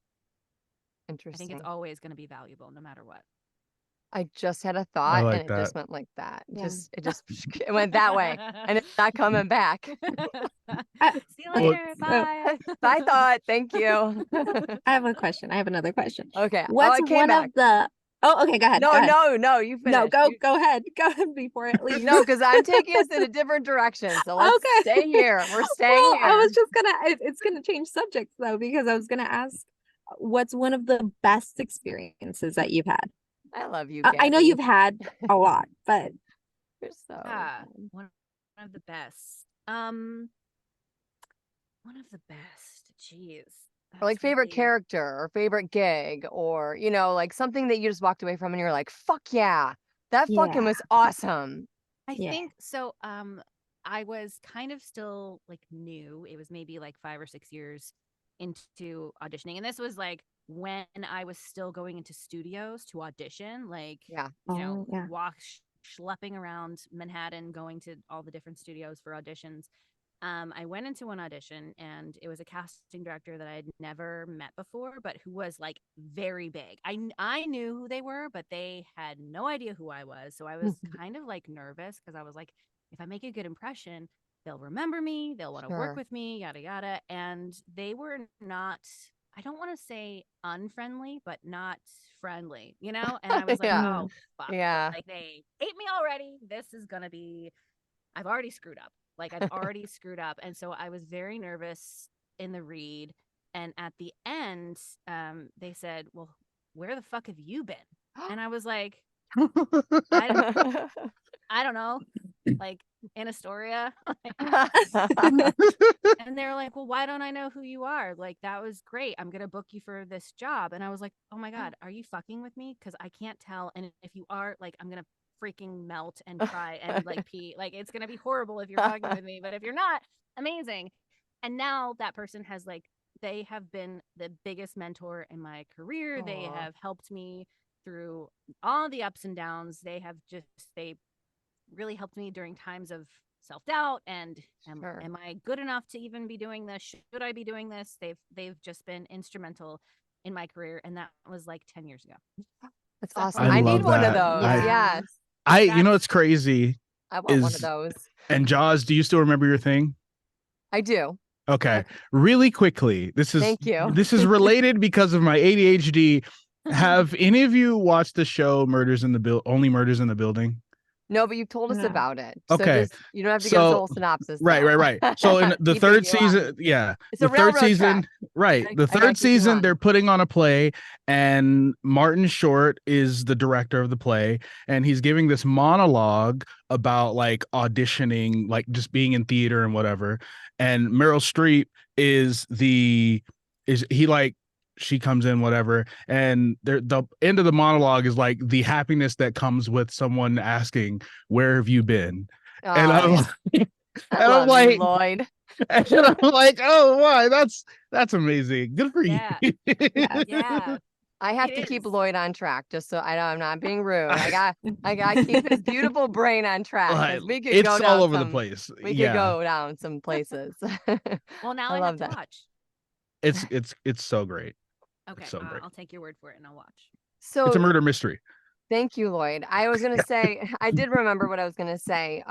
I think Interesting. it's always going to be valuable no matter what. I just had a I thought like and it that. just went like that. Yeah. It went that way and it's not coming back. See you Well, later. Bye. I thought, thank you. I have a question. I have another question. Okay. Oh, What's I came one back. of the Oh, okay, go ahead. No, go ahead. no, you finish. No, go ahead. Go ahead before it leaves. No, because I'm taking us in a different direction. So let's Okay. stay here. We're staying Well, here. I was just it's gonna change subjects though, because I was gonna ask what's one of the best experiences that you've had? I love you, I know Gabby. you've had a lot, but You're so Yeah, fun. one of the best. One of the best. Jeez. Or like That's favorite really character or favorite gig or, you know, like something that you just walked away from and you're like, fuck yeah, that fucking yeah, was awesome. I yeah. think so. I was kind of still like new. It was maybe like 5 or 6 years into auditioning. And this was like when I was still going into studios to audition, like, Yeah. Oh, yeah. schlepping around Manhattan, going to all the different studios for auditions. I went into an audition and it was a casting director that I had never met before, but who was like very big. I knew who they were, but they had no idea who I was. So I was kind of like nervous because I was like, if I make a good impression, they'll remember me, they'll want to work Sure. with me, yada yada. And they were not, I don't want to say unfriendly, but not friendly, you know? And I was like, Yeah. oh fuck. Yeah. Like they hate me already. This is gonna be, I've already screwed up. Like I've already screwed up. And so I was very nervous in the read. And at the end, they said, well, where the fuck have you been? And I was like, I, I don't know, like in Astoria. And they were like, well, why don't I know who you are? Like, that was great. I'm going to book you for this job. And I was like, oh my God, are you fucking with me? Because I can't tell. And if you are, like, I'm going to freaking melt and cry and like pee. Like, it's going to be horrible if you're fucking with me. But if you're not, amazing. And now that person has, like, they have been the biggest mentor in my career. They Aw. have helped me through all the ups and downs. They really helped me during times of self-doubt and Sure. am I good enough to even be doing this? Should I be doing this? They've just been instrumental in my career, and that was like 10 years ago. That's So awesome. I I need love one of that. those. Yeah. Yes. You know what's crazy I want one of is, those. and Jaws, do you still remember your thing? I do. Okay. Really quickly, Thank you. this is related because of my ADHD. Have any of you watched the show Only Murders in the Building? No, but you told us No. about it. So Okay. just, you don't have to give us a So whole synopsis. right, though. right. So in the Keeping third you on. season, yeah, It's the a third railroad season, track. right. The I gotta third keep you season, on. they're putting on a play, and Martin Short is the director of the play, and he's giving this monologue about like auditioning, like just being in theater and whatever. And Meryl Streep is he like she comes in, whatever, and the end of the monologue is like the happiness that comes with someone asking, where have you been? And Oh, I'm yeah. like, I and I'm love you, like, Lloyd. and I'm like, oh, why? That's amazing. Good for Yeah. you. Yeah, I have it to keep is. Lloyd on track just so I'm not being rude. I got to keep his beautiful brain on track Like, because we could it's go all down over the some place. we could Yeah, go down some places. Well, now I I have love to that. watch. it's so great. Okay, It's so great. I'll take your word for it and I'll watch. It's a So murder mystery. thank you, Lloyd. I was gonna say, I did remember what I was gonna say.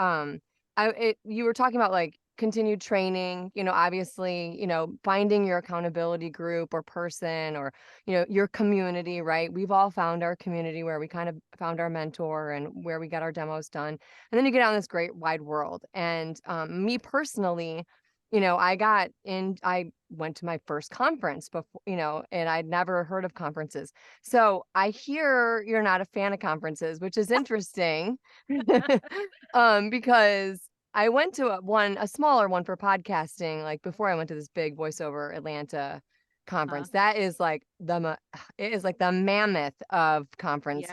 You were talking about like continued training, you know, obviously, you know, finding your accountability group or person or, you know, your community, right? We've all found our community where we kind of found our mentor and where we got our demos done. And then you get out in this great wide world. And me personally, you know, I went to my first conference before, you know, and I'd never heard of conferences. So I hear you're not a fan of conferences, which is interesting. Because I went to a smaller one for podcasting, like before I went to this big voiceover Atlanta conference. That is like it is like the mammoth of conferences.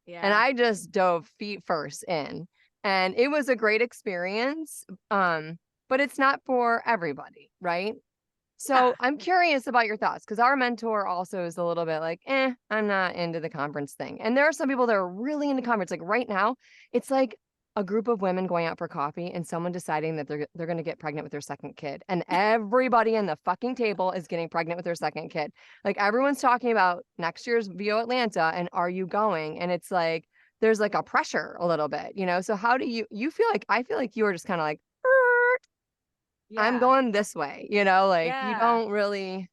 Yeah, And yeah. I just dove feet first in. And it was a great experience. But it's not for everybody, right? So Yeah. I'm curious about your thoughts because our mentor also is a little bit like, I'm not into the conference thing. And there are some people that are really into conference. Like right now, it's like a group of women going out for coffee and someone deciding that they're going to get pregnant with their second kid. And everybody in the fucking table is getting pregnant with their second kid. Like everyone's talking about next year's VO Atlanta and are you going? And it's like, there's like a pressure a little bit, you know? So how do you feel like, I feel like you were just kind of like, I'm Yeah. going this way, you know, like you Yeah. don't really.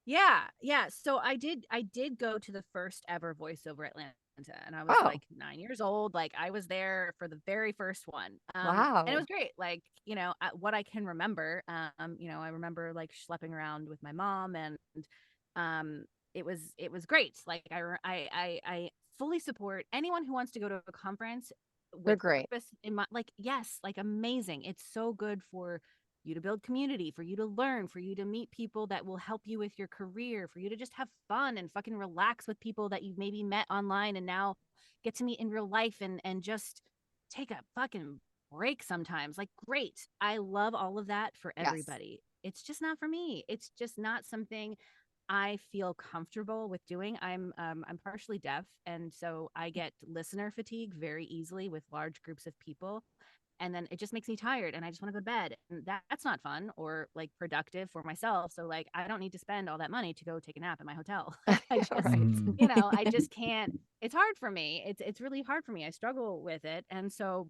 Yeah. So I did go to the first ever voiceover Atlanta, and I was Oh, like 9 years old. Like I was there for the very first one. And it wow. was great. Like, what I can remember, I remember like schlepping around with my mom, and um it was great. Like I fully support anyone who wants to go to a conference They're with great. purpose in mind. Like, yes, like amazing. It's so good for you to build community, for you to learn, for you to meet people that will help you with your career, for you to just have fun and fucking relax with people that you've maybe met online and now get to meet in real life, and just take a fucking break sometimes. Like, great. I love all of that for Yes. everybody. It's just not for me. It's just not something I feel comfortable with doing. I'm partially deaf, and so I get listener fatigue very easily with large groups of people, and then it just makes me tired and I just want to go to bed, and that's not fun or like productive for myself. So like I don't need to spend all that money to go take a nap at my hotel. Like I just, Right. Mm. I just can't. It's hard for me. It's really hard for me. I struggle with it, and so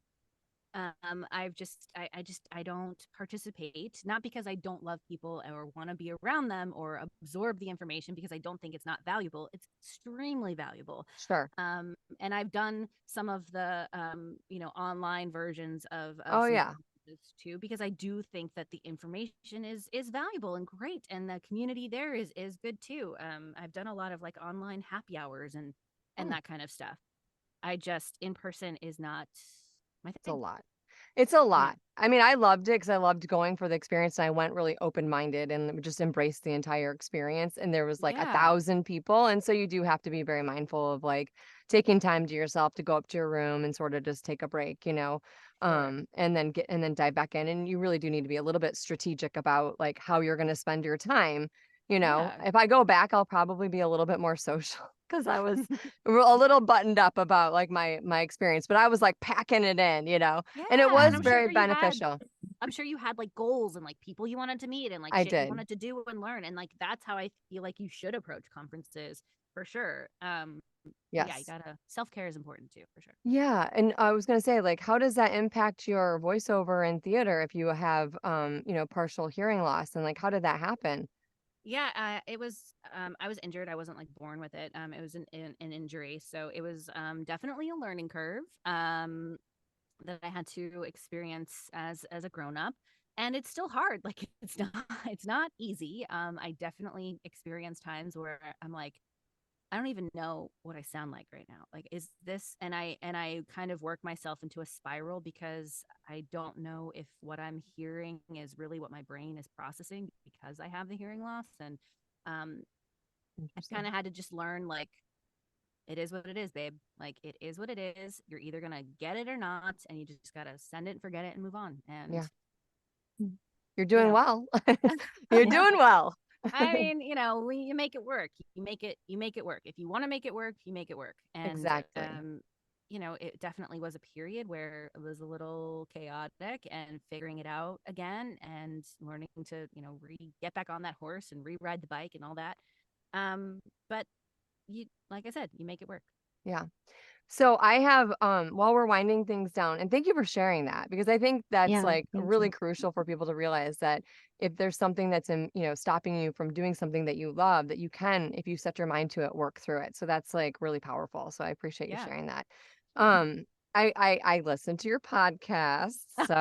I don't participate, not because I don't love people or want to be around them or absorb the information, because I don't think it's not valuable. It's extremely valuable. Sure. And I've done some of the online versions of Oh, some of the yeah. conferences too, because I do think that the information is valuable and great, and the community there is good too. I've done a lot of like online happy hours and Oh, that kind of stuff. I just, in person is not my it's a thing. lot. It's a Yeah. lot. I mean, I loved it because I loved going for the experience and I went really open-minded and just embraced the entire experience. And there was like Yeah. 1,000 people. And so you do have to be very mindful of like taking time to yourself to go up to your room and sort of just take a break, Sure. and then dive back in. And you really do need to be a little bit strategic about like how you're going to spend your time. Yeah. If I go back, I'll probably be a little bit more social because I was a little buttoned up about like my experience, but I was like packing it in. Yeah. And it And was I'm very sure you had beneficial. like goals and like people you wanted to meet and like I shit you did. wanted to do and learn. And like that's how I feel like you should approach conferences for sure. But yeah, you Yes. gotta, self-care is important too, for sure. Yeah. And I was going to say, like, how does that impact your voiceover in theater if you have, partial hearing loss? And like, how did that happen? Yeah, it was I was injured. I wasn't like born with it. It was an injury. So it was definitely a learning curve. That I had to experience as a grown up, and it's still hard. Like it's not easy. I definitely experience times where I'm like, I don't even know what I sound like right now. Like, is this, and I kind of work myself into a spiral because I don't know if what I'm hearing is really what my brain is processing because I have the hearing loss. And um I've kind Interesting. of had to just learn, like, it is what it is, babe. Like, it is what it is. You're either gonna get it or not, and you just gotta send it and forget it and move on. And Yeah. You're you doing know, well. You're doing well. I mean, when you make it work, you make it work. If you want to make it work, you make it work. And Exactly. it definitely was a period where it was a little chaotic, and figuring it out again and learning to, get back on that horse and re-ride the bike and all that. But you, like I said, you make it work. Yeah. So I have while we're winding things down, and thank you for sharing that because I think that's Yeah, like thank really you. crucial for people to realize that if there's something that's stopping you from doing something that you love, that you can, if you set your mind to it, work through it. So that's like really powerful. So I appreciate you Yeah. sharing that. Yeah. Um I listen to your podcast. So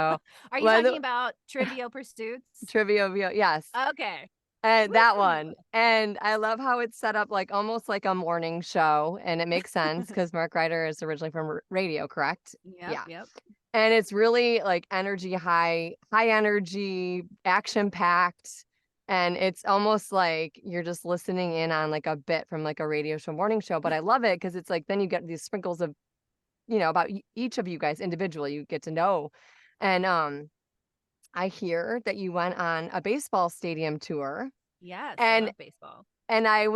Are you by talking the about Trivial Pursuits? trivia, yes. Okay. And that Woo! one. And I love how it's set up like almost like a morning show. And it makes sense because Mark Ryder is originally from radio, correct? Yep, Yeah. yep. And it's really like energy high energy, action packed. And it's almost like you're just listening in on like a bit from like a radio show, morning show. But I love it because it's like then you get these sprinkles of, about each of you guys individually, you get to know. And I hear that you went on a baseball stadium tour. Yes, I And love baseball. I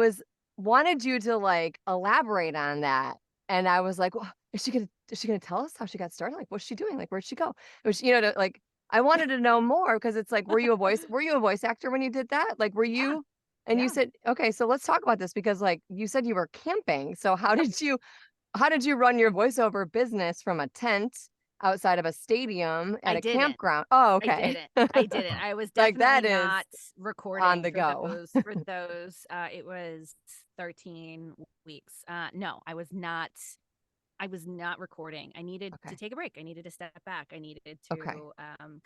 wanted you to like elaborate on that. And I was like, well, is she gonna tell us how she got started? Like, what's she doing? Like, where'd she go? Was she, like I wanted to know more because it's like, were you a voice actor when you did that? Like, were Yeah, you? And you yeah. said, okay, so let's talk about this because like you said you were camping. So Yep. how did you run your voiceover business from a tent outside of a stadium at I a didn't. campground. Oh, I okay. didn't. I didn't. I was Like, that definitely is not on recording the for go. those. It was 13 weeks. No, I was not. I was not recording. I needed to Okay. take a break. I needed to step back. I needed Okay. to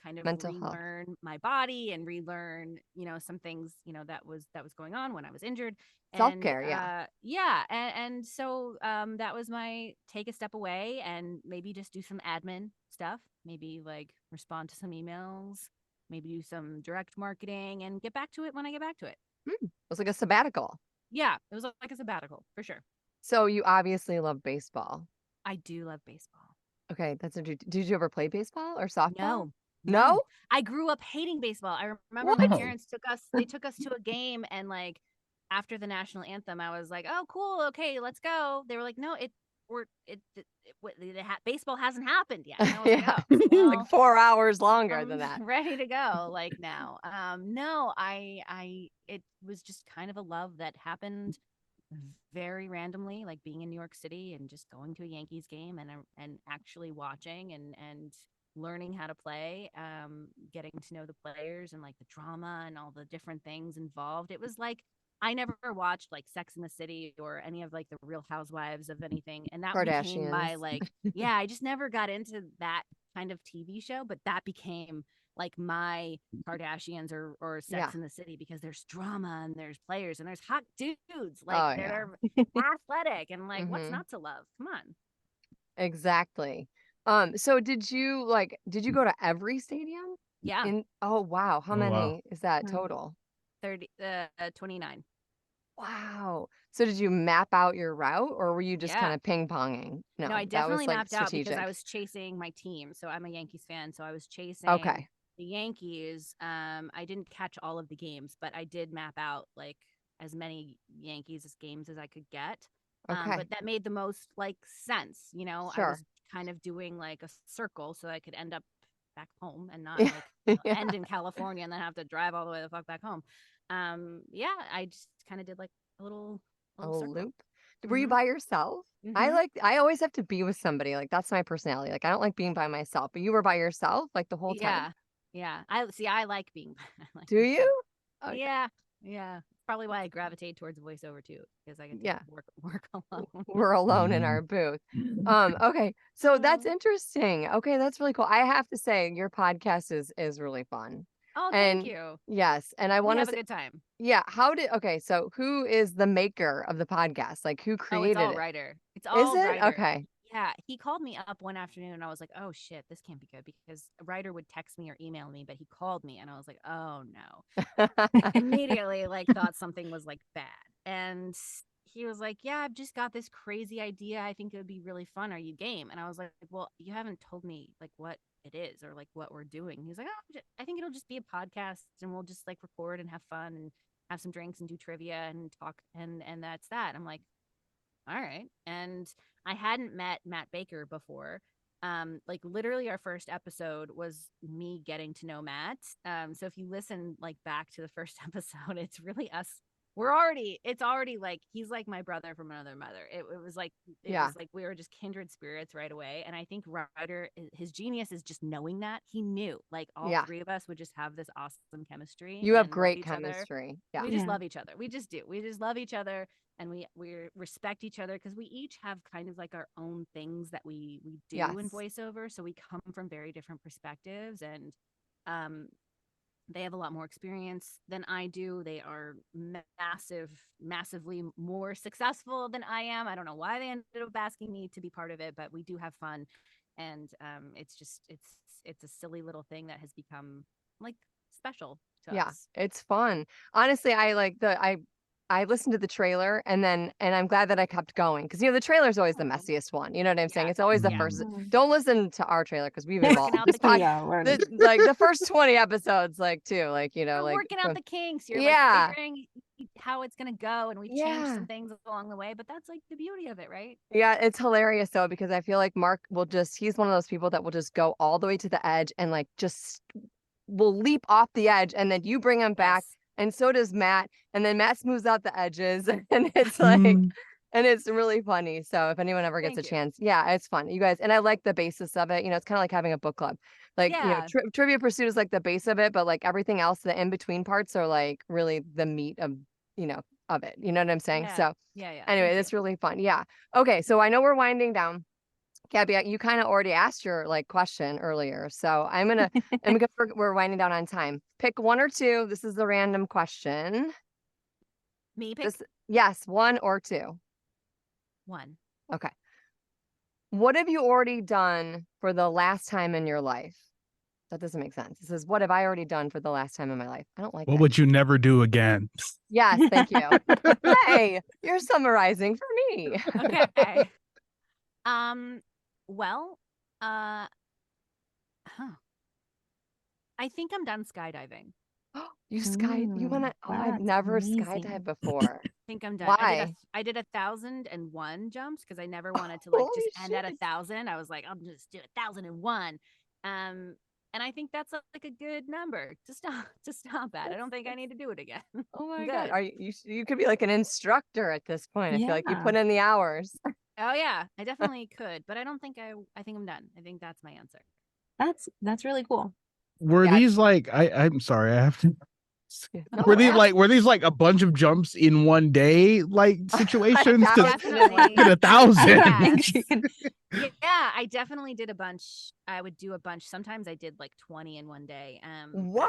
kind of Mental health. relearn my body and relearn, some things, that was going on when I was injured. And Self-care, yeah. and so that was my take a step away and maybe just do some admin stuff. Maybe like respond to some emails, maybe do some direct marketing and get back to it when I get back to it. It was like a sabbatical. Yeah, it was like a sabbatical for sure. So you obviously love baseball. I do love baseball. Okay, that's what did you ever play baseball or softball? No, No? I grew up hating baseball. I remember What? my parents took us to a game and like after the national anthem, I was like, "Oh, cool. Okay, let's go." They were like, "No, baseball hasn't happened yet." And I was like, Yeah. "Oh, It's well, like 4 hours longer I'm than that. ready to go like now." No, I it was just kind of a love that happened very randomly, like being in New York City and just going to a Yankees game and actually watching and learning how to play, getting to know the players and like the drama and all the different things involved. It was like I never watched like Sex in the City or any of like the Real Housewives of anything, and that became my Kardashians. like yeah, I just never got into that kind of TV show, but that became like my Kardashians or Yeah. Sex in the City because there's drama and there's players and there's hot dudes like Oh, that yeah. are athletic and like what's Mhm. not to love? Come on. Exactly. So did you go to every stadium? Yeah. Oh, wow. How Oh, wow. many is that Hmm. total? 29. Wow. So did you map out your route or were you just Yeah. kind of ping-ponging? No, No, I that was definitely like mapped out because I strategic. was chasing my team. So I'm a Yankees fan. So I was chasing Okay. the Yankees. I didn't catch all of the games, but I did map out like as many Yankees games as I could get. Okay. But that made the most like sense. I Sure. was kind of doing like a circle so I could end up back home and not Yeah. like Yeah. end in California and then have to drive all the way the fuck back home. Yeah, I just kind of did like a little A circle. loop. Were you Mhm. by yourself? Mhm. I always have to be with somebody. Like that's my personality. Like I don't like being by myself. But you were by yourself like the whole time? Yeah. Yeah. I like being I like Do being you? Okay. Yeah. Yeah. Probably why I gravitate towards voiceover too, because I get to Yeah. work alone. We're alone in our booth. Okay. So that's Oh, interesting. Okay, that's really cool. I have to say your podcast is really fun. thank And you. yes, and I We want to have a say, good time. yeah, okay, so who is the maker of the podcast? Like who Oh, it's created all it? Ryder. It's Is all it? Ryder. Okay. Yeah, he called me up one afternoon and I was like, "Oh shit, this can't be good," because Ryder would text me or email me, but he called me and I was like, "Oh no." Immediately like thought something was like bad. And he was like, "Yeah, I've just got this crazy idea. I think it would be really fun. Are you game?" And I was like, "Well, you haven't told me like what it is or like what we're doing." He's like, "Oh, I think it'll just be a podcast and we'll just like record and have fun and have some drinks and do trivia and talk and that's that." I'm like, "All right." And I hadn't met Matt Baker before. Like literally our first episode was me getting to know Matt. So if you listen like back to the first episode, it's really us. It's already like he's like my brother from another mother. It was like Yeah. we were just kindred spirits right away. And I think Ryder, his genius is just knowing that he knew like all Yeah. three of us would just have this awesome chemistry You have and love great each other. chemistry. Yeah. We just Yeah. love each other. We just do. We just love each other and we respect each other because we each have kind of like our own things that we do in Yes. voiceover, so we come from very different perspectives and um they have a lot more experience than I do. They are massively more successful than I am. I don't know why they ended up asking me to be part of it, but we do have fun and it's just it's a silly little thing that has become like special to Yeah, us. it's fun. Honestly, I listened to the trailer and I'm glad that I kept going because the trailer is always the Oh, messiest one. You know what I'm saying? yeah. It's always the Yeah. first. Mhm. Don't listen to our trailer because we've Working evolved. out This the pod, Yeah, learning. like the first 20 episodes, like too, like You're like working out from the kinks. You're like yeah, figuring how it's gonna go, and we've changed yeah, some things along the way, but that's like the beauty of it, right? yeah. It's hilarious though because I feel like Mark he's one of those people that will just go all the way to the edge and like just will leap off the edge and then you bring him back Yes. and so does Matt and then Matt smooths out the edges and it's like And it's really funny. So if anyone ever gets Thank a you. chance, yeah, it's fun. You guys, and I like the basis of it. You know, it's kind of like having a book club. Like, you know, Yeah. Trivia Pursuit is like the base of it, but like everything else, the in between parts are like really the meat of, you know, of it. You know what I'm saying? Yeah. So Yeah. anyway, Thank that's you. really fun. Yeah. Okay. So I know we're winding down. Gabby, you kind of already asked your like question earlier. So and because we're winding down on time, pick one or two. This is the random question. Me pick This, yes, one or two. one. Okay. What have you already done for the last time in your life? That doesn't make sense. It says, what have I already done for the last time in my life? I don't like What that. would you never do again? Yes, thank you. Hey, you're summarizing for me. Okay. Well, uh, I think I'm done skydiving. You wanna, oh, I've That's never amazing. skydived before. I think I'm done. Why? I did 1,001 jumps because I never wanted to like Holy just end at shit. 1,000. I was like, I'll just do 1,001. And I think that's like a good number to stop at. I don't think I need to do it again. Oh my I'm God. good. Are you could be like an instructor at this point. I feel like you Yeah. put in the hours. Oh yeah, I definitely could, but I don't think I think I'm done. I think that's my answer. That's really cool. Were Yeah. these like I'm sorry, I have to No, Well, were these like a bunch of jumps in one day like situations? Because Definitely. did 1,000. Yes. You can- Yeah, I definitely did a bunch. I would do a bunch. Sometimes I did like 20 in one day. Back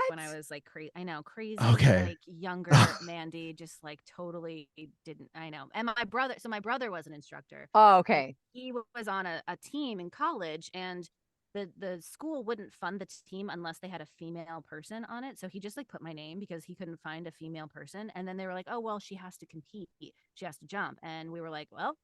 when I What? was like crazy, I know, crazy, Okay. like younger Mandy, just like totally didn't. I know. And my brother was an instructor. Oh, And okay. he was on a team in college, and the school wouldn't fund the team unless they had a female person on it. So he just like put my name because he couldn't find a female person. And then they were like, oh well, she has to compete. She has to jump. And we were like, well,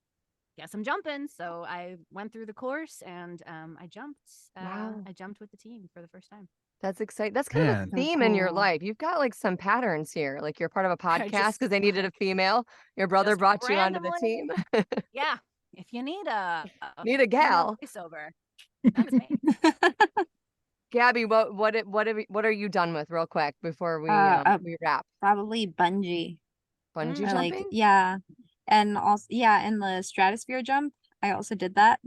guess I'm jumping. So I went through the course and I jumped. Wow. I jumped with the team for the first time. That's exciting. That's kind of a Man. So theme in your cool. life. You've got like some patterns here. Like you're part of a I podcast just because they needed a like female. Your brother just brought you onto the randomly, team. yeah. If you need a Need a female gal. voiceover, that's me. Gabby, what are you done with real quick before we wrap? Probably bungee. Bungee Or like, jumping? yeah. And also, yeah, in the stratosphere jump, I also did that.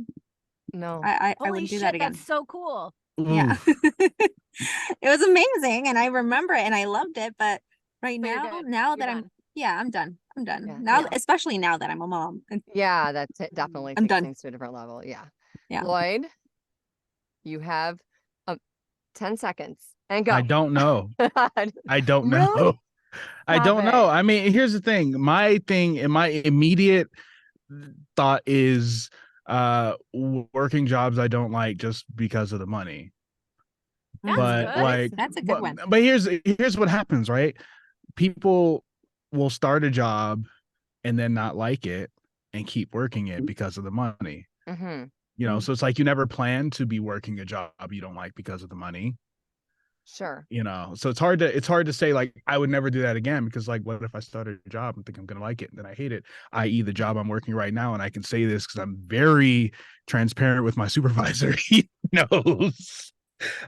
No. I Holy wouldn't do that shit, again. that's so cool. Yeah. Oof. It was amazing and I remember it and I loved it, but right But you're now, good. now You're that done. yeah, I'm done. I'm done. Yeah, Now, no. especially now that I'm a mom. And Yeah, that definitely I'm takes done. things to a different level. Yeah. Yeah. Lloyd, you have 10 seconds and I go. don't know. I don't Really? know. I Stop don't know. it. I mean, here's the thing. My thing and my immediate thought is working jobs I don't like just because of the money. That's But good. like That's a good one. but here's what happens, right? People will start a job and then not like it and keep working it because of the money. Mm-hmm. You know, so it's like you never plan to be working a job you don't like because of the money. Sure. You know, so it's hard to say like I would never do that again because like what if I started a job and think I'm gonna like it and then I hate it, i.e. the job I'm working right now, and I can say this because I'm very transparent with my supervisor. He knows.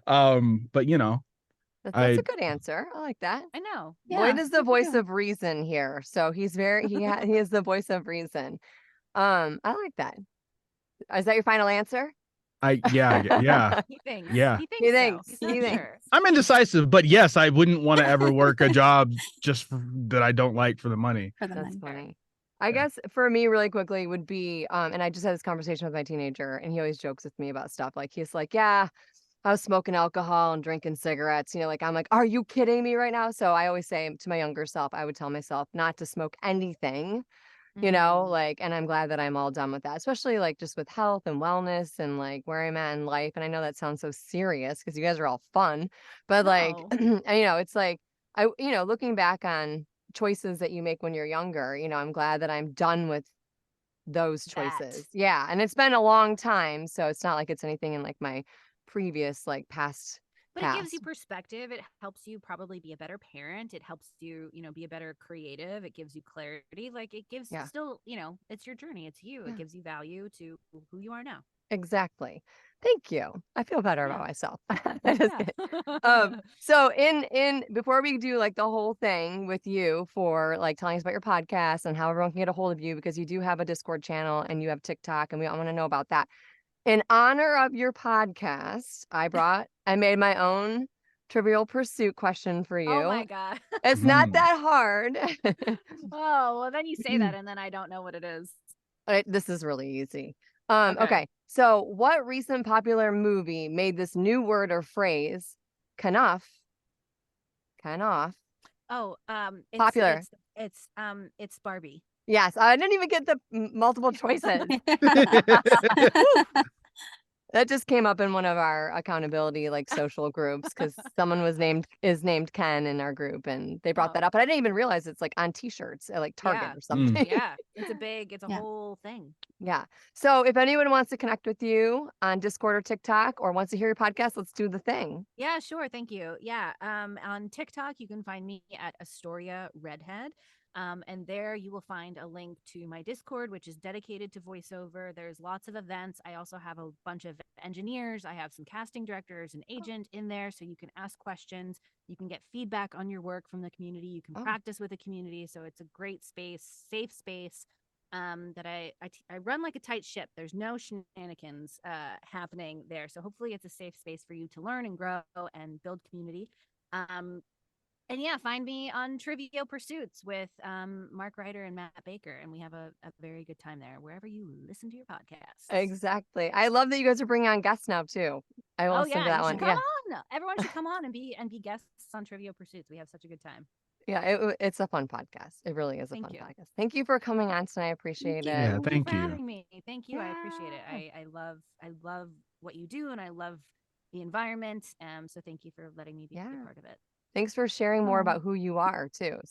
But you know, That's I a good answer. I like that. I know. Yeah. Lloyd is the voice of reason here. So he is the voice of reason. I like that. Is that your final answer? yeah. He thinks. Yeah. He He thinks so. thinks. He's He not thinks. sure. I'm indecisive, but yes, I wouldn't want to ever work a job that I don't like for the money. For the That's money. funny. I Yeah. guess for me, really quickly, would be and I just had this conversation with my teenager, and he always jokes with me about stuff. Like he's like, yeah, I was smoking alcohol and drinking cigarettes. You know, like I'm like, are you kidding me right now? So I always say to my younger self, I would tell myself not to smoke anything, you know, Mhm. like, and I'm glad that I'm all done with that, especially like just with health and wellness and like where I'm at in life. And I know that sounds so serious because you guys are all fun, but like, No. and, it's like, looking back on choices that you make when you're younger, I'm glad that I'm done with those That. choices. Yeah. And it's been a long time. So it's not like it's anything in like my previous, like past. But it gives you perspective. It helps you probably be a better parent. It helps you, be a better creative. It gives you clarity. Like it gives Yeah. still, it's your journey. It's you. Yeah. It gives you value to who you are now. Exactly. Thank you. I feel better about Yeah. myself. I just Yeah. kidding. So in before we do like the whole thing with you for like telling us about your podcast and how everyone can get a hold of you, because you do have a Discord channel and you have TikTok and we all want to know about that. In honor of your podcast, I made my own Trivial Pursuit question for Oh you. my God. It's not Mhm. that hard. Oh, well, then you say that and then I don't know what it is. This is really easy. Okay. Okay. So what recent popular movie made this new word or phrase, knuff, Oh, popular? it's Barbie. Yes, I didn't even get the multiple choices. That just came up in one of our accountability like social groups because someone is named Ken in our group and they brought Oh, that up. But I didn't even realize it's like on t-shirts at like Target yeah. or something. Yeah. It's a Yeah. whole thing. Yeah. So if anyone wants to connect with you on Discord or TikTok or wants to hear your podcast, let's do the thing. Yeah, sure. Thank you. Yeah. On TikTok, you can find me at Astoria Redhead. And there you will find a link to my Discord, which is dedicated to voiceover. There's lots of events. I also have a bunch of engineers. I have some casting directors, an agent in there. So you can ask questions. You can get feedback on your work from the community. You can Oh. practice with the community. So it's a great space, safe space that I run like a tight ship. There's no shenanigans happening there. So hopefully it's a safe space for you to learn and grow and build community. And yeah, find me on Trivial Pursuits with Mark Ryder and Matt Baker. And we have a very good time there, wherever you listen to your podcasts. Exactly. I love that you guys are bringing on guests now too. I will Oh listen to yeah, that you one. should come Yeah. on. Everyone should come on and be guests on Trivial Pursuits. We have such a good time. Yeah, it's a fun podcast. It really is a Thank fun you. podcast. Thank you for coming on tonight. I appreciate it. Yeah, Thank you thank for you. having me. Thank you. I appreciate it. Yeah. I love what you do and I love the environment. So thank you for letting me be a Yeah. part of it. Thanks for sharing more Aw. about who you are too.